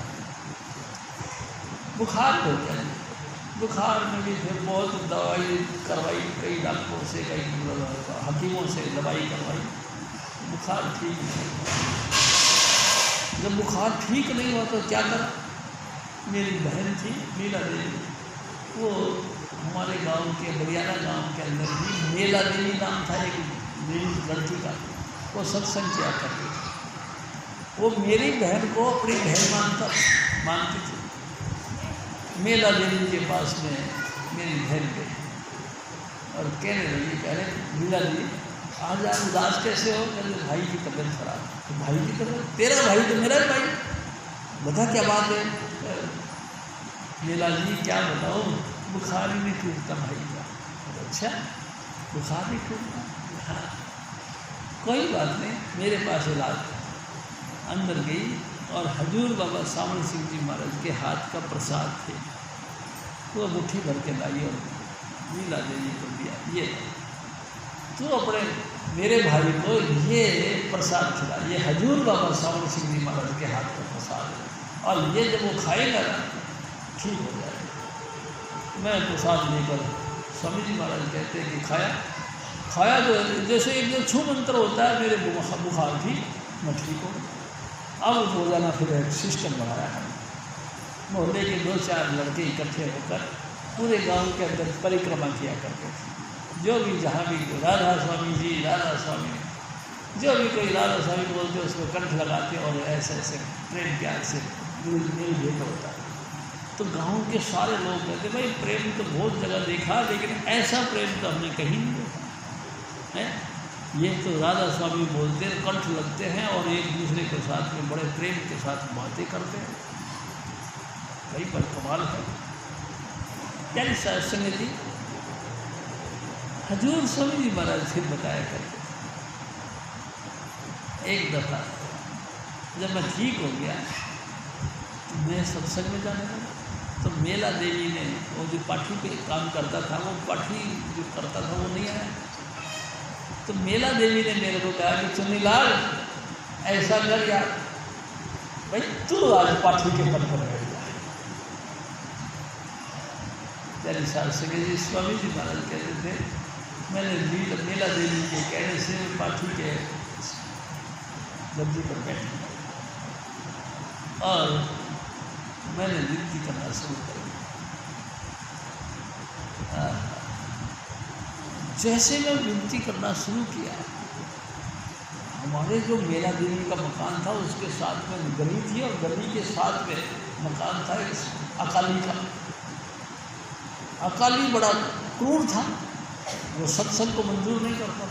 बुखार में भी फिर बहुत दवाई करवाई, कई डॉक्टरों से, कई हकीमों से दवाई करवाई, बुखार ठीक नहीं। जब बुखार ठीक नहीं हुआ तो क्या करा, मेरी बहन थी मीला देवी, वो हमारे गांव के बरियाना गांव के अंदर भी मेला देवी नाम था एक मेरी लड़की का, वो सत्संग किया करती थी। वो मेरी बहन को अपनी बहन मानती थी। मेला देवी के पास में मेरी बहन गई और कहने लगी, कह रहे मीला दी आज आप उदास कैसे हो? कहते भाई की तबीयत खराब। तो भाई की तबीयत, तेरा भाई तो मेरा भाई, बता क्या बात है? मीला जी क्या बताओ, बुखार ही नहीं टूटता भाई का। अच्छा बुखार नहीं टूटता? हाँ कोई बात नहीं, मेरे पास इलाज है। अंदर गई और हजूर बाबा सावन सिंह जी महाराज के हाथ का प्रसाद थे, वो मुट्ठी भर के लाई और मीला देवी को दिया, ये तो अपने मेरे भाई को ये प्रसाद खिला, ये हजूर बाबा सावन सिंह जी महाराज के हाथ का प्रसाद है, और ये जब वो खाएगा ना ठीक हो जाएगा। मैं प्रसाद लेकर स्वामी जी महाराज कहते हैं कि खाया तो जैसे एक जो छू मंत्र होता है, मेरे बुखार की मैं ठीक हो। अब रोज़ाना फिर एक सिस्टम बनाया है, मोहल्ले के 2-4 लड़के इकट्ठे होकर पूरे गांव के अंदर परिक्रमा किया करते थे। जो भी जहाँ भी राधा स्वामी जी, राधा स्वामी, जो भी कोई राधा स्वामी बोलते उसको कंठ लगाते और ऐसे ऐसे प्रेम प्यार से मिल भेंट होता है। तो गांव के सारे लोग कहते भाई प्रेम तो बहुत जगह देखा, लेकिन ऐसा प्रेम तो हमने कहीं नहीं देखा है। ये तो राधा स्वामी बोलते हैं, कंठ लगते हैं और एक दूसरे के साथ में बड़े प्रेम के साथ बातें करते हैं, भाई बड़ कमाल है। क्या सत्संग जी हजूर स्वामी जी महाराज फिर बताया करते, एक दफ़ा जब मैं ठीक हो गया तो मैं सत्संग में जाने लगा, तो मेला देवी ने, वो जो पाठी पे काम करता था, वो पाठी जो करता था वो नहीं आया। तो मेला देवी ने मेरे को कहा कि चुन्नीलाल ऐसा कर यार, भाई तू आज पाठी के पद पर बैठ जा। तेरे साथ संगे जी स्वामी जी महाराज कहते थे, मैंने मेला देवी के कहने से पाठी के गद्दी पर बैठ और मैंने विनती करना शुरू कर दिया। जैसे मैं विनती करना शुरू किया, हमारे जो मेला देवी का मकान था उसके साथ में गली थी और गली के साथ में मकान था अकाली का। अकाली बड़ा क्रूर था, वो सत्संग को मंजूर नहीं करता।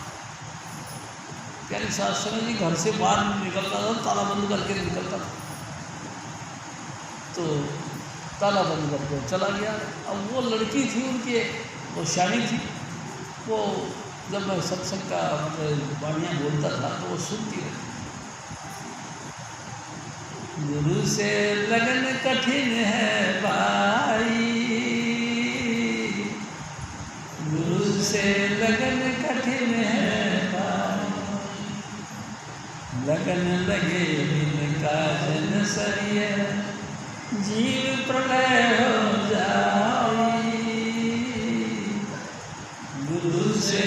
प्यारे शास्त्री जी घर से बाहर निकलता था, ताला बंद करके निकलता था, तो ताला बंद करके चला गया। अब वो लड़की थी उनकी, वो शानी थी, वो जब मैं सत्संग का मतलब वाणियाँ बोलता था तो वो सुनती रहती। गुरु से लगन कठिन है भाई, गुरु से लगन कठिन है भाई, लगन लगे बिन काजन सरिये, जीव प्रलय हो जाई। गुरु से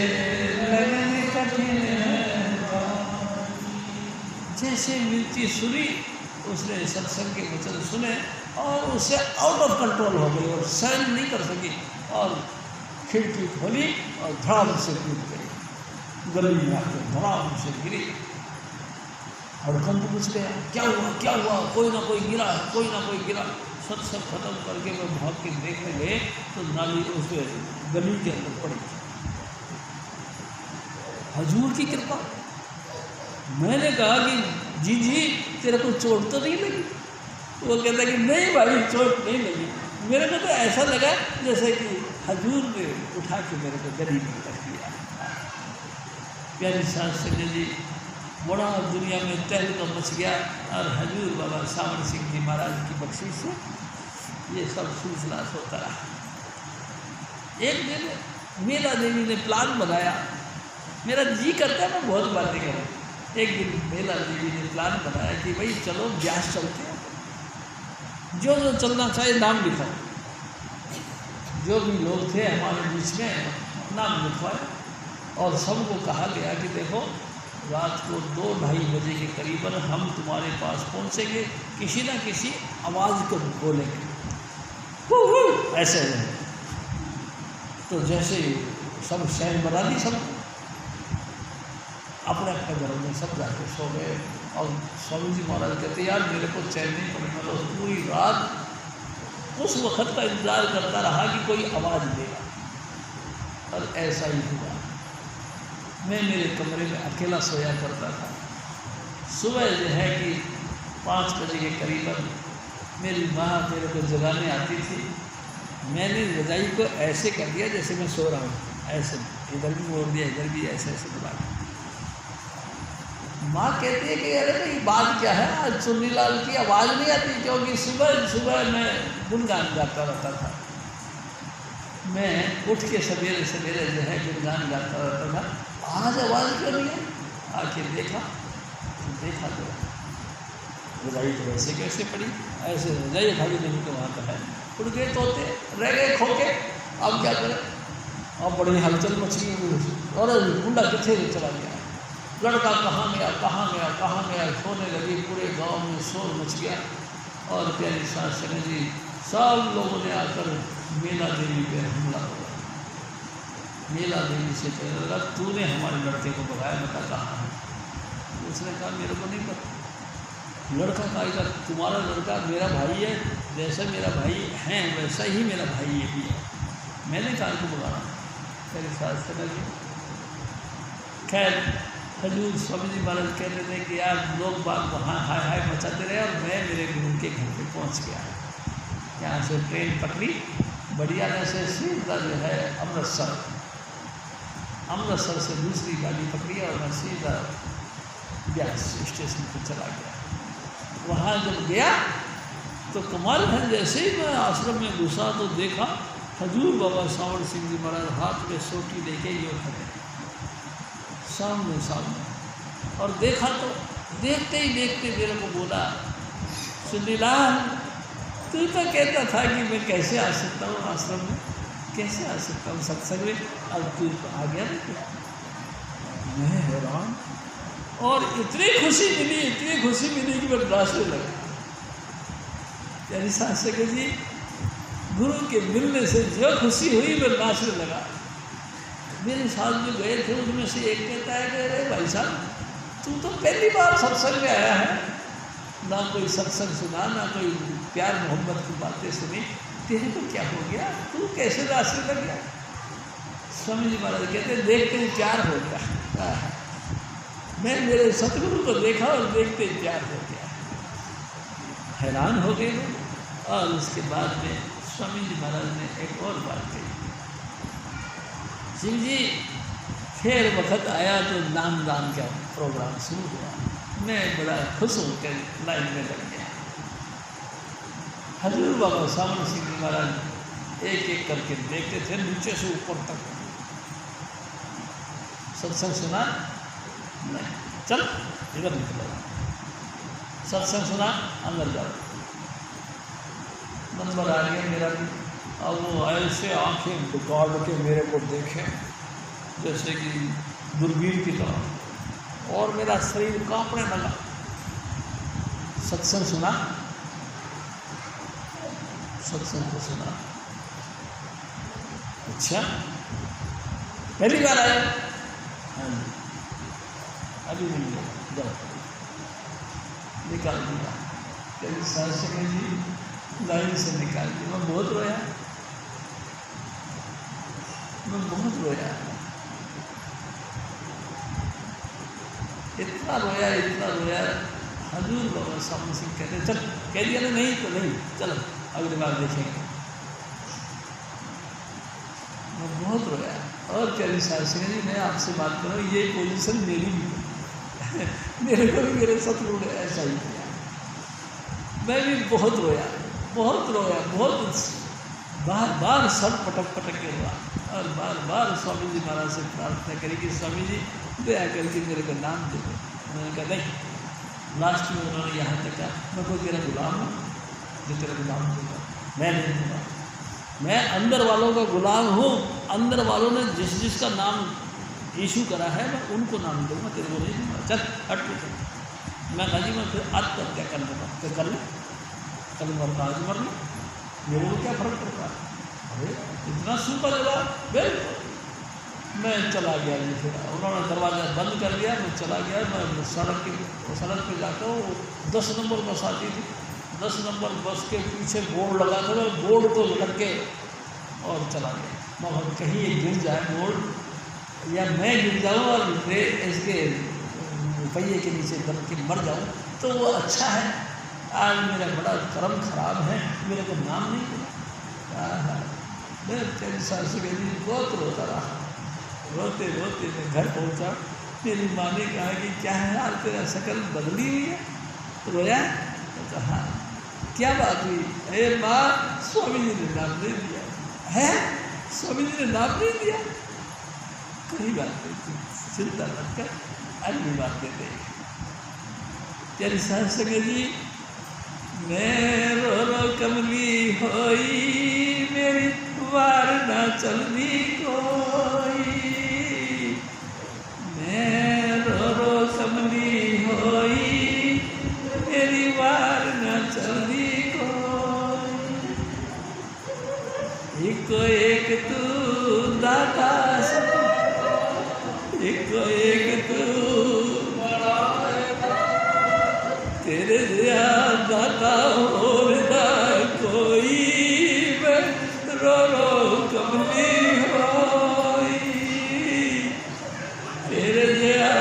लगन कठिन है भाई। जैसे मिलती सुनी, उसने सत्संग के वचन सुने और उससे आउट ऑफ कंट्रोल हो गई और सहन नहीं कर सकी और खिड़की खोली और धड़ाम से कूद गई, गली में आकर धड़ाम से गिरी। हड़कंप पूछ गया क्या हुआ, कोई ना कोई गिरा, कोई ना कोई गिरा। सत्संग खत्म करके मैं भाग के देखने गए तो नाली उस गली के अंदर पड़ी। हजूर की कृपा। मैंने कहा कि जी तेरे को चोट तो नहीं लगी? वो कहता कि नहीं भाई चोट नहीं लगी। मेरे को तो ऐसा लगा जैसे कि हजूर ने उठा के मेरे को गली में रख दिया। प्यारी शास्त्री जी, बड़ा दुनिया में तहलका मच गया और हजूर बाबा सावन सिंह जी महाराज की बख्शिश से ये सब सिलसिला होता रहा। एक दिन मेला देवी ने प्लान बनाया, मेरा जी करता है मैं बहुत बातें करूँ। एक दिन मेला देवी ने प्लान बनाया कि भाई चलो ब्यास चलते हैं, जो जो चलना चाहे नाम लिखाओ। जो भी लोग थे हमारे बीच में नाम लिखवाए और सबको कहा गया कि देखो रात को 2-2:30 बजे के करीबन हम तुम्हारे पास पहुँचेंगे, किसी ना किसी आवाज़ को बोलेंगे, ऐसे नहीं। तो जैसे सब शहर बना दी, सब अपने अपने घरों में सब जाके सो गए। और स्वामी जी महाराज कहते यार मेरे को चैन नहीं पड़ेगा, तो पूरी रात उस वक़्त का इंतज़ार करता रहा कि कोई आवाज़ देगा, और ऐसा ही हुआ। मैं मेरे कमरे में अकेला सोया करता था। सुबह जो है कि 5 बजे के करीबन मेरी माँ मेरे को जगाने आती थी। मैंने रजाई को ऐसे कर दिया जैसे मैं सो रहा हूँ, ऐसे इधर भी मोड़ दिया, इधर भी ऐसे ऐसे दबा दिया। माँ कहती है कि अरे भाई बात क्या है, आज चुन्नीलाल की आवाज़ नहीं आती, क्योंकि सुबह सुबह मैं गुनगान गाता रहता था। मैं उठ के सवेरे सवेरे जो है गुनगान गाता रहता था, आज आवाज़ क्यों नहीं है। आके देखा तो रजाई तो वैसे कैसे पड़ी, ऐसे रजाई उठा के देखी तो वहाँ पर है, उड़ गए तोते, रह गए खोके। अब क्या करें, अब बड़ी हलचल मच गई, और गुंडा किथे चला गया, लड़का कहाँ गया, सोने लगी, पूरे गांव में शोर मच गया। और प्यारी सास जी सब लोगों ने आकर मीना देवी पे हमला हो गया। मीना देवी से कहने लगा तूने हमारे लड़के को भगाया। मैं कहा कहाँ है। उसने कहा मेरे को नहीं पता। लड़का कहा तुम्हारा लड़का मेरा भाई है, जैसा मेरा भाई है वैसा ही मेरा भाई ये भी है, मैंने कहा को भगाना। मेरी सास जी खैर हजूर स्वामी जी महाराज कहते थे कि यार लोग बाग वहाँ हाय हाय मचाते रहे, और मैं मेरे गुरु के घर पे पहुँच गया। यहाँ से ट्रेन पकड़ी, बढ़िया से सीधा जो है अमृतसर से दूसरी गाड़ी पकड़ी, और मैं सीधा ब्यास स्टेशन पर चला गया। वहाँ जब गया तो कमाल है, जैसे ही मैं आश्रम में घुसा तो देखा हजूर बाबा सावड़ सिंह जी महाराज हाथ में सोटी लेके ये खड़े सामने। और देखा तो देखते ही देखते मेरे को बोला सुनीलाल तू तो कहता था कि मैं कैसे आ सकता हूँ आश्रम में, कैसे आ सकता हूँ सत्संग में, अब तू आ गया ना। मैं हैरान, और इतनी खुशी मिली कि मैं नाचने लगा। यानी शासक जी गुरु के मिलने से जो खुशी हुई मैं नाचने लगा। मेरे साथ जो गए थे उनमें से एक कहता है कि अरे भाई साहब तू तो पहली बार सत्संग में आया है, ना कोई सत्संग सुना, ना कोई प्यार मोहब्बत की बातें सुनी, तेरे को क्या हो गया, तू कैसे नाचने लग गया। स्वामी जी महाराज कहते देखते ही प्यार हो गया। मैं मेरे सतगुरु को देखा और देखते ही प्यार हो गया, हैरान हो गए लोग। और उसके बाद में स्वामी जी महाराज ने एक और बात कही, सिंह जी फिर वक्त आया तो नाम दान का प्रोग्राम शुरू हुआ। मैं बड़ा खुश होकर लाइन में लग गया। हजूर बाबा सावड़ सिंह जी महाराज एक एक करके देखते थे नीचे से ऊपर तक। सत्संग सुना नहीं, चल इधर निकलो। सत्संग सुना, अंदर जाओ। नंबर आ गया मेरा भी। अब वो ऐसे आंखें बिगाड़ के मेरे को देखे जैसे कि दूरबीन की तरह, और मेरा शरीर कांपने लगा। सत्संग सुना, सत्संग को सुना। अच्छा पहली बार आया? हाँ जी, अभी मिल गया, जाओ निकाल दिया। कभी शासक जी लाइन से निकाल दिया। मैं बहुत रोया, इतना रोया। हजूर बाबा सावड़ सिंह कहते चल, कह दिया ना नहीं तो नहीं, चलो अगली बार देखेंगे। मैं बहुत रोया। और प्यारी शासक जी मैं आपसे बात कर रहा हूँ, ये पोजीशन मेरी भी मेरे को भी मेरे सतगुरु ने ऐसा ही किया। मैं भी बहुत रोया, बहुत बार सर पटक के रोआ, और बार स्वामी जी महाराज से प्रार्थना करी कि स्वामी जी दया करके मेरे को नाम दे दो। उन्होंने कहा नहीं। लास्ट में उन्होंने यहाँ तक कहा मैं कोई तेरा गुलाम हूँ जो तेरा गुलाम दूँगा, मैं नहीं दूँगा। मैं अंदर वालों का गुलाम हूँ। अंदर वालों ने जिसका नाम इशू करा है, मैं उनको नाम दूंगा, तेरे को नहीं दूंगा, चल हट के चल। मैं कहा जी मैं फिर आत्महत्या कर लूँगा, तो कर ले, कल मरना आज मर लो, मेरे को क्या फर्क पड़ता है। अरे इतना सूखा जवाब, बिल्कुल। मैं चला गया जी, फिर उन्होंने दरवाज़ा बंद कर दिया, मैं चला गया। मैं सड़क पे जाकर वो 10 नंबर बस आती थी, 10 नंबर बस के पीछे बोर्ड लगा था, मैं बोर्ड को लग के और चला गया। मगर कहीं ये गिर जाए बोर्ड, या मैं गिर जाऊँ और इसके पहिए के नीचे दब के मर जाऊँ, तो वो अच्छा है। आज मेरा बड़ा कर्म खराब है, मेरे को नाम नहीं मिला। मैं 3 साल से मेरी बहुत रोता रहा, रोते रोते मैं घर पहुंचा। मेरी माँ ने कहा कि क्या है हाल, तेरा शक्ल बदली हुई है, रोया? तो कहा क्या बात हुई? अरे माँ, स्वामी जी ने नाम नहीं दिया है। स्वामी जी ने नाम नहीं दिया? कोई बात नहीं, चिंता मत कर, अगली बात देते हैं। तेरी सास संगे जी, मैं रो रो कमली होई, मेरी वार ना चलनी कोई। मैं रो रो कमली होई, मेरी वार ना चलनी कोई। एक तू दाता, एक तू तेरे दिया दाता और ना कोई। मैं रो रो कमली होई, तेरे दिया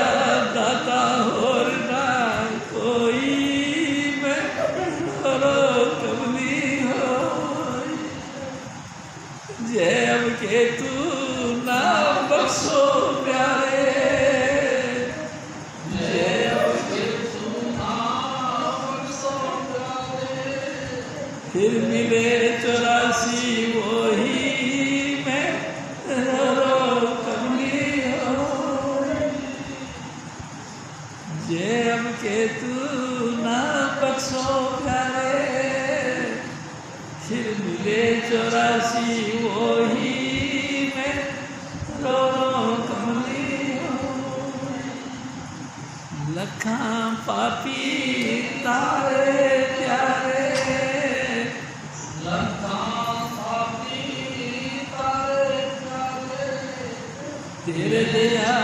दाता और ना कोई। मैं रो रो कमली होई, जय अब के तू ना बख्शो प्यारे, फिर मिले 84 वही मैं रो रो कमली होई। जे अब के तू ना बख्शो प्यारे, फिर मिले 84 वही मैं रो रो कमली होई। लखा पापी तारे प्यारे, तेरे दया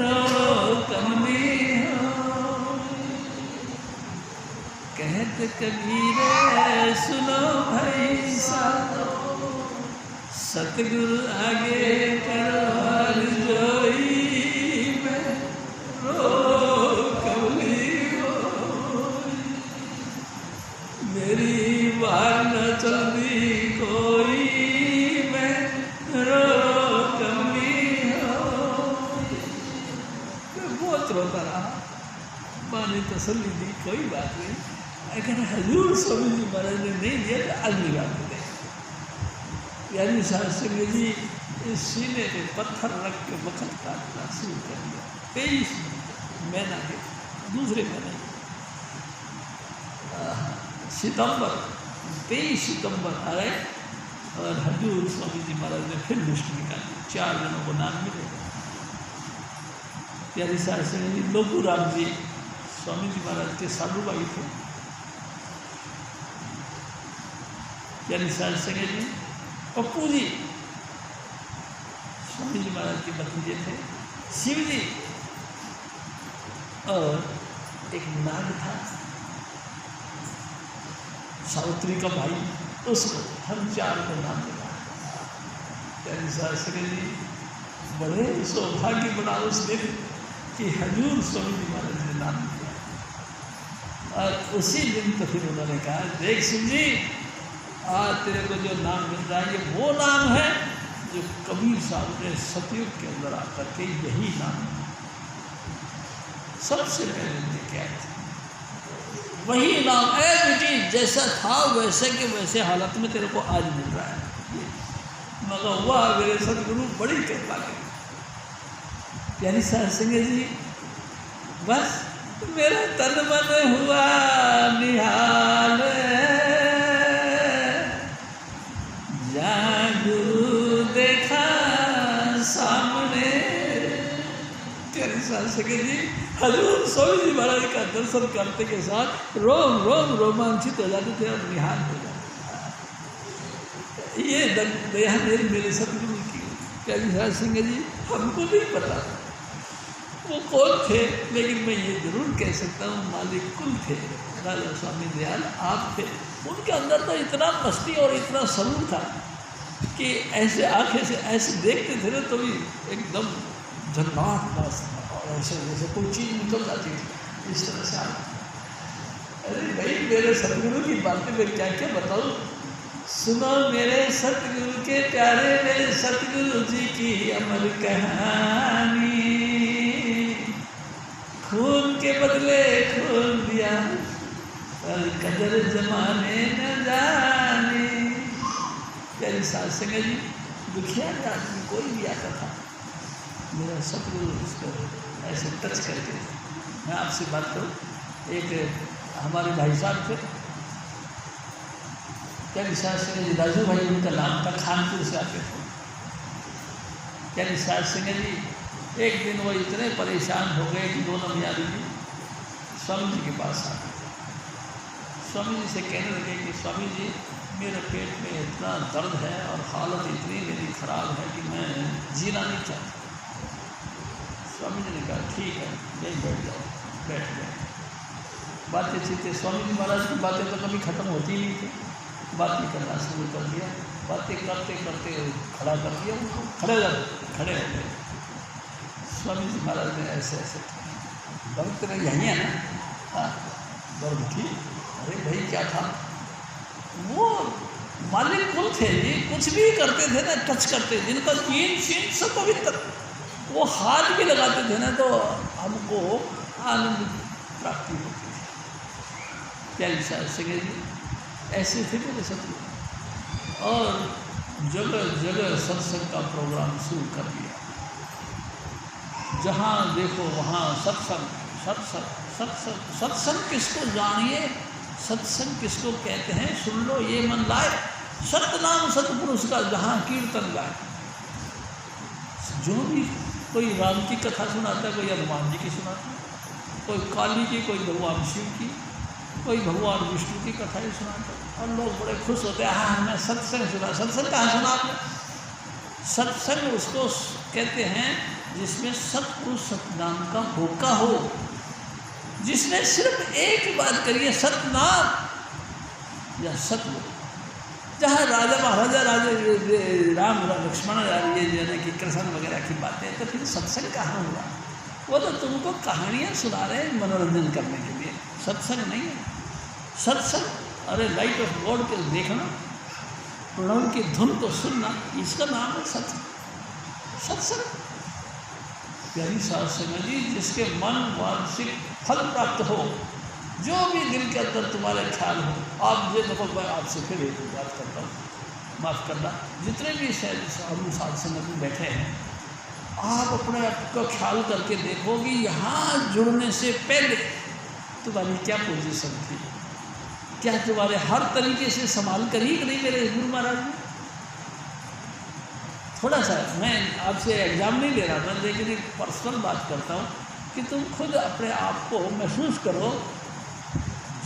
रो कमली होई। कहत कबीर सुनो भाई साधो, सतगुरु आगे करो हर जोई। मैं रो कमली होई, मेरी बार न चलती कोई। मैं रो कमली होई। मैं बहुत रोता रहा। माँ ने तसल्ली दी, कोई बात नहीं, अगर हजूर स्वामी जी महाराज ने नहीं दिया तो अगली बात दें। यानी शास्त्री जी इस सीने पे पत्थर रख के वक़्त काटना शुरू कर दिया। 23 महीना के दूसरे महीने सितंबर, 23 सितंबर आए और हजूर स्वामी जी महाराज ने फिर लिस्ट निकाली। 4 जनों को नाम मिले। प्यारी शास्त्री जी लोकू राम जी स्वामी जी महाराज के साधु भाई थे। प्यारी शास्त्री जी पप्पू जी स्वामी जी महाराज के भतीजे थे। शिव जी और एक नाग था सावित्री का भाई, उसको हम 4 को नाम दिया। प्यारी शास्त्री जी बड़े सौभाग्य बना उस दिन कि हजूर स्वामी जी महाराज ने नाम दिया। और उसी दिन तो फिर उन्होंने कहा, देख शिव जी, आज तेरे को जो नाम मिल रहा है ये वो नाम है जो कबीर साहब ने सतयुग के अंदर आकर के यही नाम सबसे पहले लेके आए थे। वही नाम बेटी जैसा था वैसे के वैसे हालत में तेरे को आज मिल रहा है। मगर वाह मेरे सतगुरु बड़ी कृपा करी। प्यारी सासंगे जी, बस मेरा तन मन हुआ निहाल, जा प्यारी सास संगत जी हजूर स्वामी जी महाराज का दर्शन करते के साथ रोम रोम रोमांचित हो जाते थे और निहाल हो जाते। ये दया मेरे सतगुरु की प्यारी सास संगत जी हमको नहीं पता वो कौन थे, लेकिन मैं ये जरूर कह सकता हूँ मालिक कुल थे, राजा स्वामी दयाल आप थे। उनके अंदर तो इतना मस्ती और इतना सरूर था कि ऐसे आंखें से ऐसे देखते थे ना तो भी एकदम जन्नात बस और ऐसे जैसे कोई चीज़ निकल जाती थी इस तरह से आप। अरे भाई मेरे सतगुरु की बातें मैं क्या क्या बताऊँ। सुनो मेरे सतगुरु के प्यारे, मेरे सतगुरु जी की अमर कहानी, खून के बदले खून दिया पर कदर जमाने न जाने। प्यारी सास संगत जी दुखिया आदमी कोई भी आता था, मेरा सतगुरु उसको ऐसे टच करके। मैं आपसे बात करूँ, एक हमारे भाई साहब थे प्यारी सास संगत जी, राजू भाई उनका नाम था, खानपुर से आते थे। प्यारी सास संगत जी एक दिन वो इतने परेशान हो गए कि दोनों मियाँ बीवी स्वामी जी के पास आ गए। स्वामी जी से कहने लगे कि स्वामी जी मेरे पेट में इतना दर्द है और हालत इतनी मेरी ख़राब है कि मैं जीना नहीं चाहता। स्वामी जी ने कहा ठीक है यहीं बैठ जाओ। बैठ गए, बातें चीतें, स्वामी जी महाराज की बातें तो कभी ख़त्म होती नहीं थी, बातें करना शुरू कर दिया। बातें करते करते खड़ा कर दिया उनको, खड़े हो गए। स्वामी जी महाराज ने ऐसे ऐसे दर्द तेरा यहीं है ना? हाँ दर्द थी। अरे भाई क्या था? वो मालिक कुल थे जी, कुछ भी करते थे ना, टच करते, जिनका चीन शीन सब पवित्र, वो हाथ भी लगाते थे ना तो हमको आनंद प्राप्ति होती थी। प्यारी सास संगत जी ऐसे थे मेरे सतगुरु, और जगह जगह सत्संग का प्रोग्राम शुरू कर दिया। जहाँ देखो वहाँ सत्संग सत्संग सत्संग। सत्संग किसको जानिए, सत्संग किसको कहते हैं सुन लो ये मन लाए, सतनाम सतपुरुष का जहाँ कीर्तन गाए। जो भी कोई राम की कथा सुनाता है, कोई हनुमान जी की सुनाता है, कोई काली की, कोई भगवान शिव की, कोई भगवान विष्णु की कथा ही सुनाता है, और लोग बड़े खुश होते हैं। हाँ हमें सत्संग सुना। सत्संग कहाँ सुना आपने? सत्संग उसको कहते हैं जिसमें सतपुरुष सतनाम का होका हो, जिसने सिर्फ एक ही बात करी है सतनाम या सतगुरु। जहाँ राजा महाराजा राम लक्ष्मण यानी कि कृष्ण वगैरह की बातें, तो फिर सत्संग कहाँ हुआ? वो तो तुमको कहानियाँ सुना रहे हैं मनोरंजन करने के लिए, सत्संग नहीं है। सत्संग अरे लाइट ऑफ गॉड के देखना, प्रणव की धुन को सुनना, इसका नाम है सत्संग। सत्संग प्यारी सास संगत जी जिसके मन मानसिक फल प्राप्त हो, जो भी दिल के अंदर तुम्हारे ख्याल हो, आप ये देखो मैं आपसे फिर एक बात करता हूँ, माफ़ करना, जितने भी साधु साध संगत में बैठे हैं, आप अपने आप का ख्याल करके देखो कि यहाँ जुड़ने से पहले तुम्हारी क्या पोजीशन थी, क्या तुम्हारे हर तरीके से संभाल करी कि नहीं मेरे गुरु महाराज ने? थोड़ा सा मैं आपसे एग्जाम नहीं ले रहा था, लेकिन एक पर्सनल बात करता हूँ कि तुम खुद अपने आप को महसूस करो,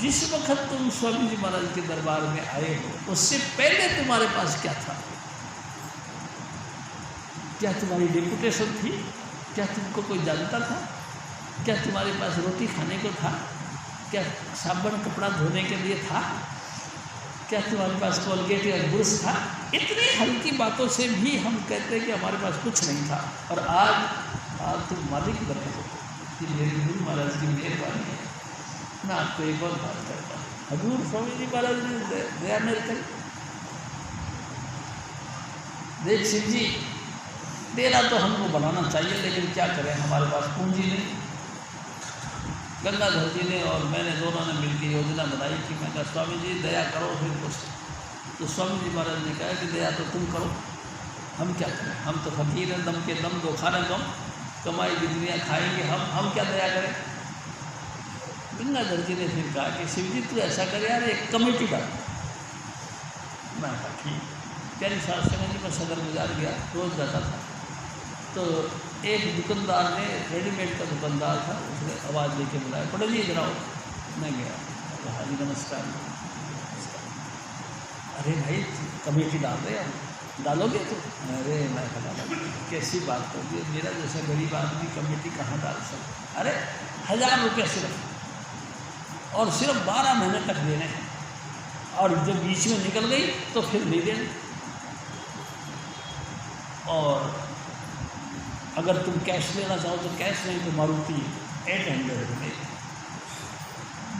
जिस वक्त तुम स्वामी जी महाराज के दरबार में आए हो उससे पहले तुम्हारे पास क्या था? क्या तुम्हारी रेपुटेशन थी? क्या तुमको कोई जानता था? क्या तुम्हारे पास रोटी खाने को था? क्या साबुन कपड़ा धोने के लिए था? क्या तुम्हारे पास कोलगेट या ब्रश था? इतनी हल्की बातों से भी हम कहते हैं कि हमारे पास कुछ नहीं था, और आज तुम मालिक बने हो। कि मेरे गुरु महाराज की मेहरबानी है। मैं आपको एक और बात करता हूँ, हजूर स्वामी जी महाराज ने दया मेरे करी। देख शिव जी तेरा तो हमको बनाना चाहिए, लेकिन क्या करें हमारे पास पूंजी नहीं। गंगाधर जी ने और मैंने दोनों ने मिलकर योजना बनाई कि मैं कहा स्वामी जी दया करो फिर कुछ। तो स्वामी जी महाराज ने कहा कि दया तो तुम करो, हम क्या करें, हम तो फकीर हैं, दम के दम दो खाना कम, कमाई की दुनिया खाएंगे हम क्या दया करें। गंगाधर जी ने फिर कहा कि शिव जी तू ऐसा करे यार एक कमेटी डाल। मैं कहा ठीक। प्यारी सास संगत जी मैं सदर बाजार गया, रोज़ जाता था, तो एक दुकानदार ने, रेडीमेड का दुकानदार था, उसने आवाज़ लेके बुलाया, पंडित जी इधर आओ। मैं गया, हाँ जी नमस्कार। अरे भाई कमेटी डाल रहे हम, डालोगे तो? अरे मैं डाला, कैसी बात कर दी, मेरा जैसा गरीब आदमी कमेटी कहाँ डाल सकता? अरे 1000 रुपये सिर्फ, और सिर्फ 12 महीने तक देने हैं, और जब बीच में निकल गई तो फिर नहीं देने। और अगर तुम कैश लेना चाहो तो कैश, नहीं तो मारुति 800 में।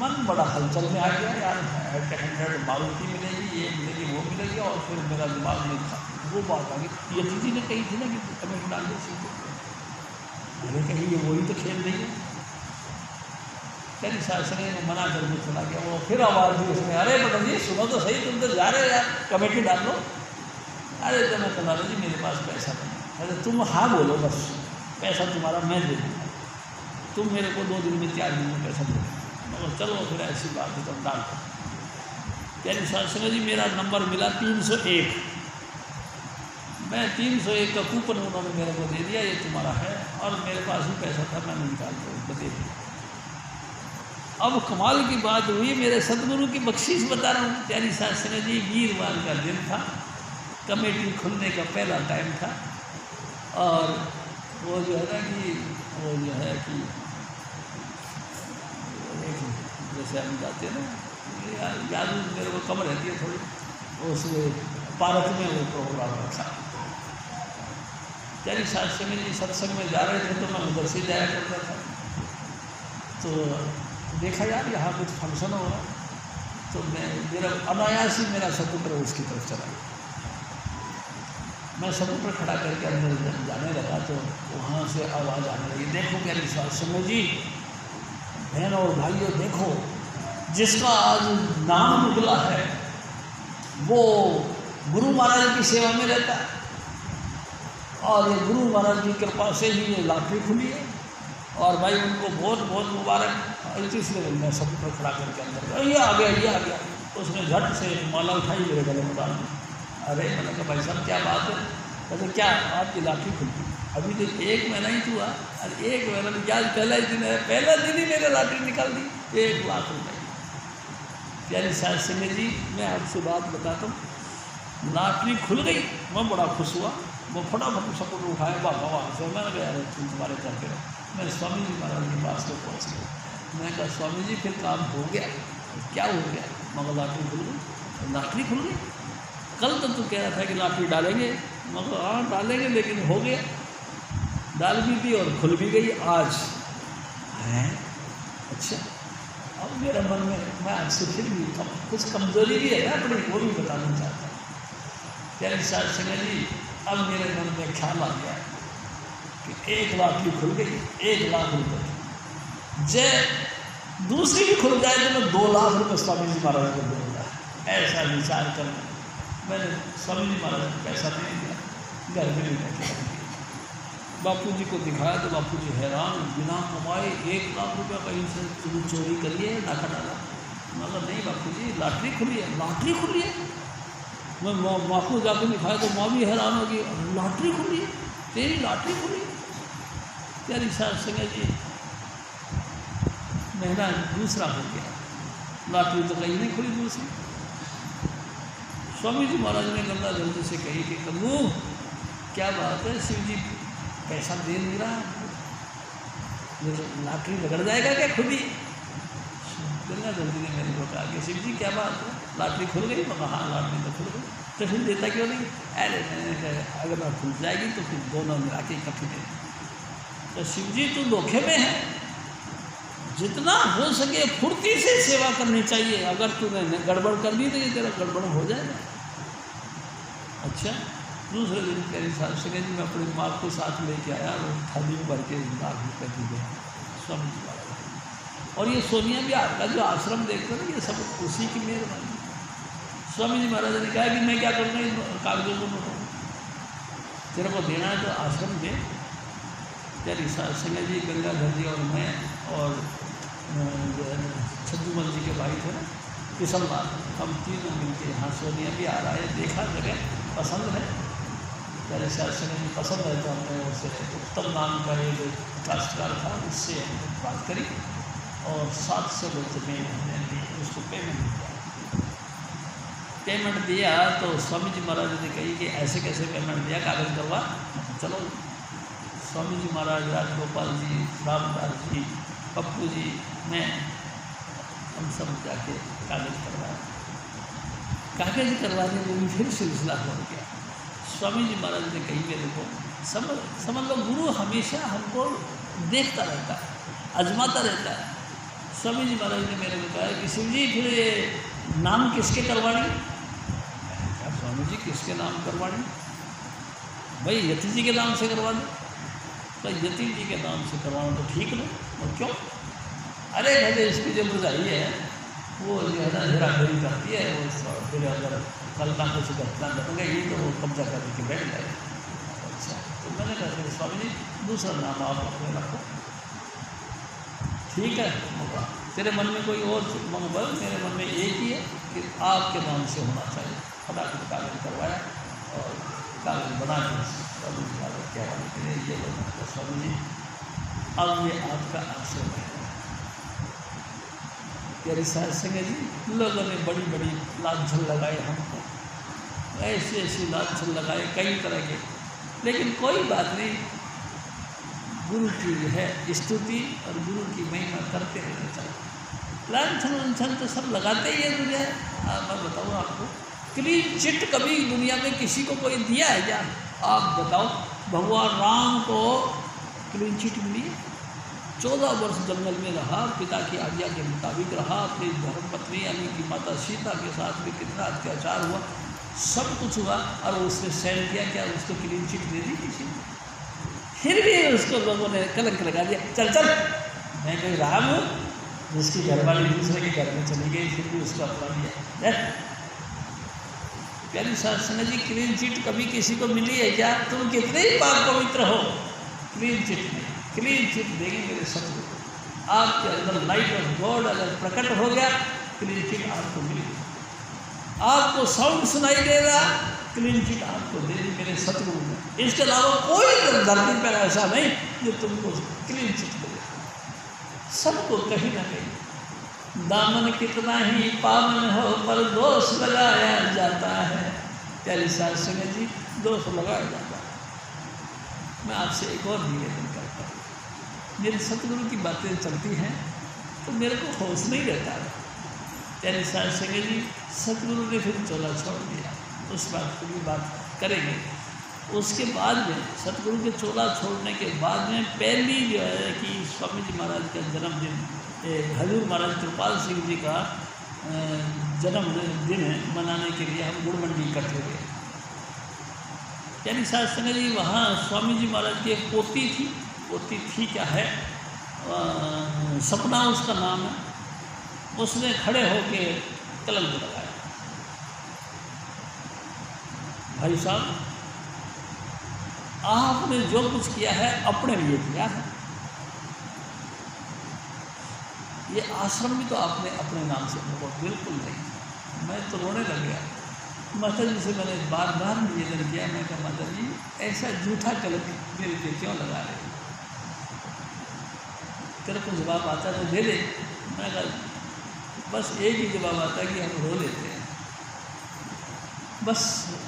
मन बड़ा हलचल में आ गया यार, 800 मारुति मिलेगी, ये मिलेगी, वो मिलेगी, और फिर मेरा दिमाग में था वो बात आ गई, ये दीदी ने कही थी ना कि कमेटी डाल दे सीधे। मैंने कही ये वही तो खेल रही है। तेरी सास ने मना कर के चला गया। वो फिर आवाज़ दी उसने, अरे बेटा जी सुनो तो सही, तुम तो जा रहे हो यार, कमेटी डाल लो। अरे तो मैं कहा जी मेरे पास पैसा नहीं। अरे तुम हाँ बोलो बस, पैसा तुम्हारा मैं दे दूँगा, तुम मेरे को 2 दिन में 4 दिन में पैसा दो। मगर चलो फिर ऐसी बात है, तुम डाल दो। तेरी सास ने जी मेरा नंबर मिला 301, मैं 301 का कूपन उन्होंने मेरे को दे दिया, ये तुम्हारा है, और मेरे पास भी पैसा था, मैंने निकाल कर उनको दे दिया। अब कमाल की बात हुई, मेरे सदगुरु की बख्शीश बता रहा हूँ। प्यारी सास ने जी वीरवार का दिन था, कमेटी खुलने का पहला टाइम था, और वो जो है ना कि वो जो है कि जैसे हम जाते हैं ना, याद मेरे को कम रहती है थोड़ी, उस पार्क में वो प्रोग्राम रखा। प्यारी सास ने जी सत्संग में जा रहे थे तो मैं उधर से जाया करता था, तो देखा यार यहाँ कुछ फंक्शन हो रहा, तो मैं मेरा अनायास ही मेरा स्कूटर उसकी तरफ चला गया। मैं स्कूटर खड़ा करके अंदर जाने लगा तो वहाँ से आवाज़ आने लगी, देखो प्यारी सास ने जी, बहनों और भाइयों देखो, जिसका आज नाम निकला है वो गुरु महाराज की सेवा में रहता है, और ये गुरु महाराज की कृपा से ही ये लॉटरी खुली है, और भाई उनको बहुत बहुत मुबारक। इसलिए मैं स्कूटर खड़ा करके अंदर, ये आ गया, ये आ गया। उसने झट से माला उठाई, मेरे गले में डाल दी। अरे मैंने कहा भाई साहब क्या बात है? कहते क्या आपकी लॉटरी खुली? अभी तो 1 महीना ही हुआ, और 1 महीना में क्या पहला ही दिन है, पहला दिन ही मेरे लॉटरी निकाल दी 1 लाख रुपये। प्यारी सास ने जी मैं आपसे बात बताता हूँ, लॉटरी खुल गई, मैं बड़ा खुश हुआ। वो फटाफट स्कूटर उठाया, भागा वहाँ से। मैंने कहा यार तुम तुम्हारे करके रहो। मैं स्वामी जी महाराज के पास में पहुँच गया। मैं कहा स्वामी जी फिर काम हो गया? क्या हो गया? मगर लॉटरी खुल गई। लॉटरी खुल गई? कल तो तू कह रहा था कि लॉटरी डालेंगे। मगर हाँ डालेंगे, लेकिन हो गया, डाल भी दी और खुल भी गई आज। हैं अच्छा, अब मेरे मन में मैं आपसे फिर भी कुछ कमजोरी भी है ना अपनी, वो भी बताना चाहता हूँ। प्यारी सास ने जी अब मेरे मन में ख्याल आ गया कि 1 लॉटरी खुल गई, 1 लाख रुपये, जय दूसरी भी खुल जाए तो मैं 2 लाख रुपये स्वामी जी महाराज को दूँगा। ऐसा विचार कर मैंने स्वामी जी महाराज को पैसा दे दिया, घर में नहीं रखे। बापू जी को दिखाया तो बापू जी हैरान, बिना कमाए 1 लाख रुपया कहीं से तुम चोरी करिए, नाका डाला। मतलब नहीं बापू जी लॉटरी खुली है, लॉटरी खुली है। मैं माँ को जाकर दिखाया तो माँ भी हैरान होगी, लॉटरी खुली है, तेरी लॉटरी खुली। प्यारी सास ने जी महीना दूसरा हो गया, लॉटरी तो कहीं नहीं खुली दूसरी। स्वामी जी महाराज ने गंगा जल्दी से कही कि कन्नू क्या बात है, शिव जी पैसा दे नहीं रहा, लॉटरी बिगड़ जाएगा क्या खुद ही? गंगा जल्दी ने मेरे को कहा कि शिव जी क्या बात है, लॉटरी खुल गई? मैं हाँ लॉटरी तो खुल गई, तो फिर देता क्यों नहीं? अरे मैंने कहा अगर मैं खुल जाएगी तो फिर दोनों मिला के इकट्ठी दे। तो शिव जी तू धोखे में है, जितना हो सके फुर्ती से सेवा करनी चाहिए, अगर तूने गड़बड़ कर दी तो ये तेरा गड़बड़ हो जाएगा। अच्छा, दूसरे दिन मेरी सास ने जी मैं अपनी माँ को साथ लेके आया और थाली में भर के लाख रुपये दी गया स्वामी जी महाराज। और ये सोनिया बिहार का जो आश्रम देखते ना, ये सब उसी की मेहरबानी। स्वामी जी महाराज ने कहा कि मैं क्या करूँगा इन कागजों को नोटों, तेरे को देना है तो आश्रम दे। तेरी सास ने जी गंगाधर जी और मैं और जो है छद्दूमल जी के भाई थे ना किशन लाल, हम तीनों मिलकर यहाँ सोनिया बिहार आए, देखा जगह पसंद है, मेरे शासन में पसंद है तो हमने उसे उत्तम नाम का एक काश्तकार था, उससे हमने बात करी और 700 ज़मीन हमने दी, उसको पेमेंट दिया। तो स्वामी जी महाराज ने कही कि ऐसे कैसे पेमेंट दिया, कागज करवा। चलो स्वामी जी महाराज, राजगोपाल जी, रामदास जी, पप्पू जी, मैं, हम सब जाके कागज करवाया। कागज करवाने में भी फिर सिलसिला हो गया। स्वामी जी महाराज ने कही मेरे को, समझ लो गुरु हमेशा हमको देखता रहता है, आजमाता रहता है। स्वामी जी महाराज ने मेरे को कहा कि शिव जी फिर ये नाम किसके करवाने? क्या स्वामी जी किसके नाम करवाने? भाई यति जी के नाम से करवा दो। तो यति जी के नाम से करवाना तो ठीक लो। और क्यों? अरे कहते इसकी जो बुझाई है वो जो है ना हेरा फेरी करती है, वो फिर अगर कल ना कुछ घटना घटेगी तो वो कब्जा करने के बैठ जाए। अच्छा, तो मैंने कहा स्वामी जी दूसरा नाम आप अपने रखो। ठीक है, मौका तेरे मन में कोई और मंगल, मेरे मन में एक ही है कि आपके नाम से होना चाहिए। फटाफट कागज करवाया और कागज बना के स्वामी जी कागज कहवाने के लिए ये लोग, स्वामी जी अब ये आपका आश्रम है। प्यारी साध संगत जी, लोगों ने बड़ी बड़ी लाछन लगाए हमको, ऐसे ऐसे लाछन लगाए कई तरह के, लेकिन कोई बात नहीं। गुरु की है स्तुति और गुरु की महिमा करते रहना चाहिए। लाछन तो सब लगाते ही है दुनिया। मैं बताऊँ आपको, क्लीन चिट कभी दुनिया में किसी को कोई दिया है क्या? आप बताओ, भगवान राम को क्लीन चिट मिली? 14 वर्ष जंगल में रहा, पिता की आज्ञा के मुताबिक रहा, अपनी धर्मपत्नी यानी कि माता सीता के साथ भी कितना अत्याचार हुआ, सब कुछ हुआ, और उसने सहन किया। क्या उसको क्लीन चिट दे दी किसी ने? फिर भी उसको लोगों ने कलंक लगा दिया। चल चल, मैं कोई राम हूँ जिसकी घरवाली दूसरे के घर में चली गई, फिर भी उसको अपना दिया। प्यारी साध संगत जी, क्लीन चिट कभी किसी को मिली है क्या? तुम कितने ही पाप पवित्र हो, क्लीन चिट नहीं। क्लीन चिट देगी मेरे सतगुरु। आपके अंदर लाइट ऑफ गॉड अगर प्रकट हो गया, क्लीन चिट आपको मिल गई। आपको साउंड सुनाई दे रहा, क्लीन चिट आपको दे दी मेरे सतगुरु ने। इसके अलावा कोई धरती पर ऐसा नहीं जो तुमको क्लीन चिट दे। सबको कहीं ना कहीं दामन कितना ही पावन हो पर दोष लगाया जाता है। प्यारी साध संगत जी, दोष लगाया जाता है। मैं आपसे एक और निवेदन करता हूँ, मेरे सतगुरु की बातें चलती हैं तो मेरे को होश नहीं रहता है। प्यारी साध संगत जी, सतगुरु ने फिर चोला छोड़ दिया, उस बात की भी बात करेंगे। उसके बाद में सतगुरु के चोला छोड़ने के बाद में पहली जो है कि स्वामी जी महाराज का जन्मदिन, हजूर महाराज कृपाल सिंह जी का जन्मदिन मनाने के लिए हम गुड़ मंडी इकट्ठे हुए। यानी साध संगत जी, वहाँ स्वामी जी महाराज की एक पोती थी क्या है, सपना उसका नाम है। उसने खड़े होके कलंक लगाया, भाई साहब आपने जो कुछ किया है अपने लिए किया है, ये आश्रम भी तो आपने अपने नाम से बोला। बिल्कुल नहीं। मैं तो रोने लग गया। माता जी से मैंने बार बार निवेदन किया, मैं कहा माता जी ऐसा झूठा कलंक मेरे पे क्यों लगा रहे, तेरे को जवाब आता तो दे दे। मैं कहा बस एक ही जवाब आता है कि हम रो लेते हैं, बस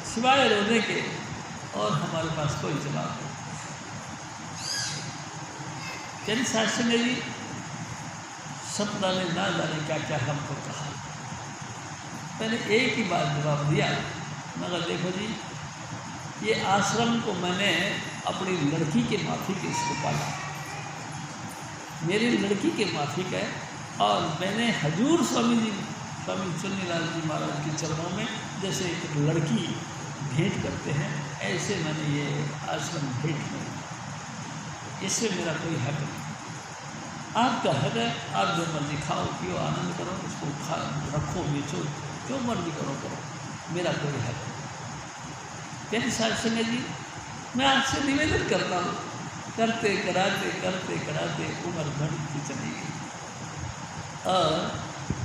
सिवाय रोने के और हमारे पास कोई जवाब नहीं। यानी साध संगत जी, सपना ने ना जाने क्या क्या हमको कहा। मैंने एक ही बात जवाब दिया, मगर देखो जी, ये आश्रम को मैंने अपनी लड़की के माफिक इसको पाला, मेरी लड़की के माफिक है। और मैंने हजूर स्वामी चुन्नीलाल जी महाराज के चरणों में जैसे एक लड़की भेंट करते हैं, ऐसे मैंने ये आश्रम भेंट किया। इससे मेरा कोई हक नहीं। आपका हक है, आप जो मर्जी खाओ पियो आनंद करो, उसको खा रखो बेचो, जो मर्जी करो, मेरा कोई हक नहीं। प्यारी साध संगत जी, मैं आपसे निवेदन करता हूँ, करते कराते उम्र बढ़ती चली गई और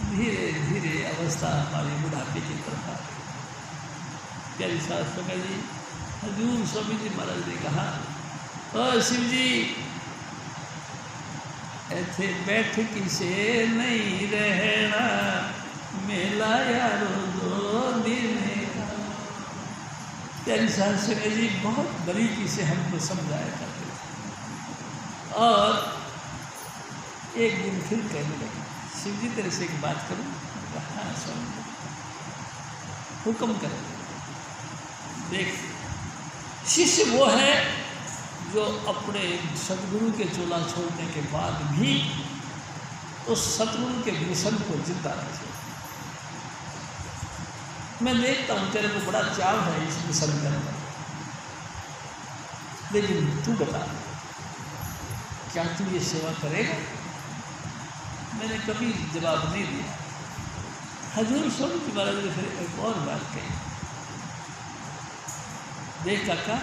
धीरे धीरे अवस्था हमारी बुढ़ापे की तरफ आ गई। प्यारी साध संगत जी, हजूर स्वामी जी महाराज ने कहा, ओ शिव जी, ऐथे बैठ किसे नहीं रहना, मेला यारो दो दिन का। प्यारी साहब संगत जी बहुत बारीकी से हमको समझाया करते थे। और एक दिन फिर कहने लगे, शिव जी तेरे से एक बात करूं? हाँ स्वामी, हुक्म करो। देख, शिष्य वो है जो अपने सतगुरु के चोला छोड़ने के बाद भी उस सतगुरु के मिशन को जिंदा रखे। मैं देखता हूँ तेरे को बड़ा चाव है इस मिशन के अंदर, लेकिन तू बता, क्या तू ये सेवा करेगा? मैंने कभी जवाब नहीं दिया। हजूर स्वामी जी महाराज ने फिर एक और बात कही, देख काका,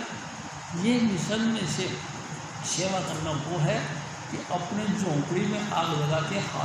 ये मिशन में से सेवा करना वो है कि अपने झोंपड़ी में आग लगा के हाथ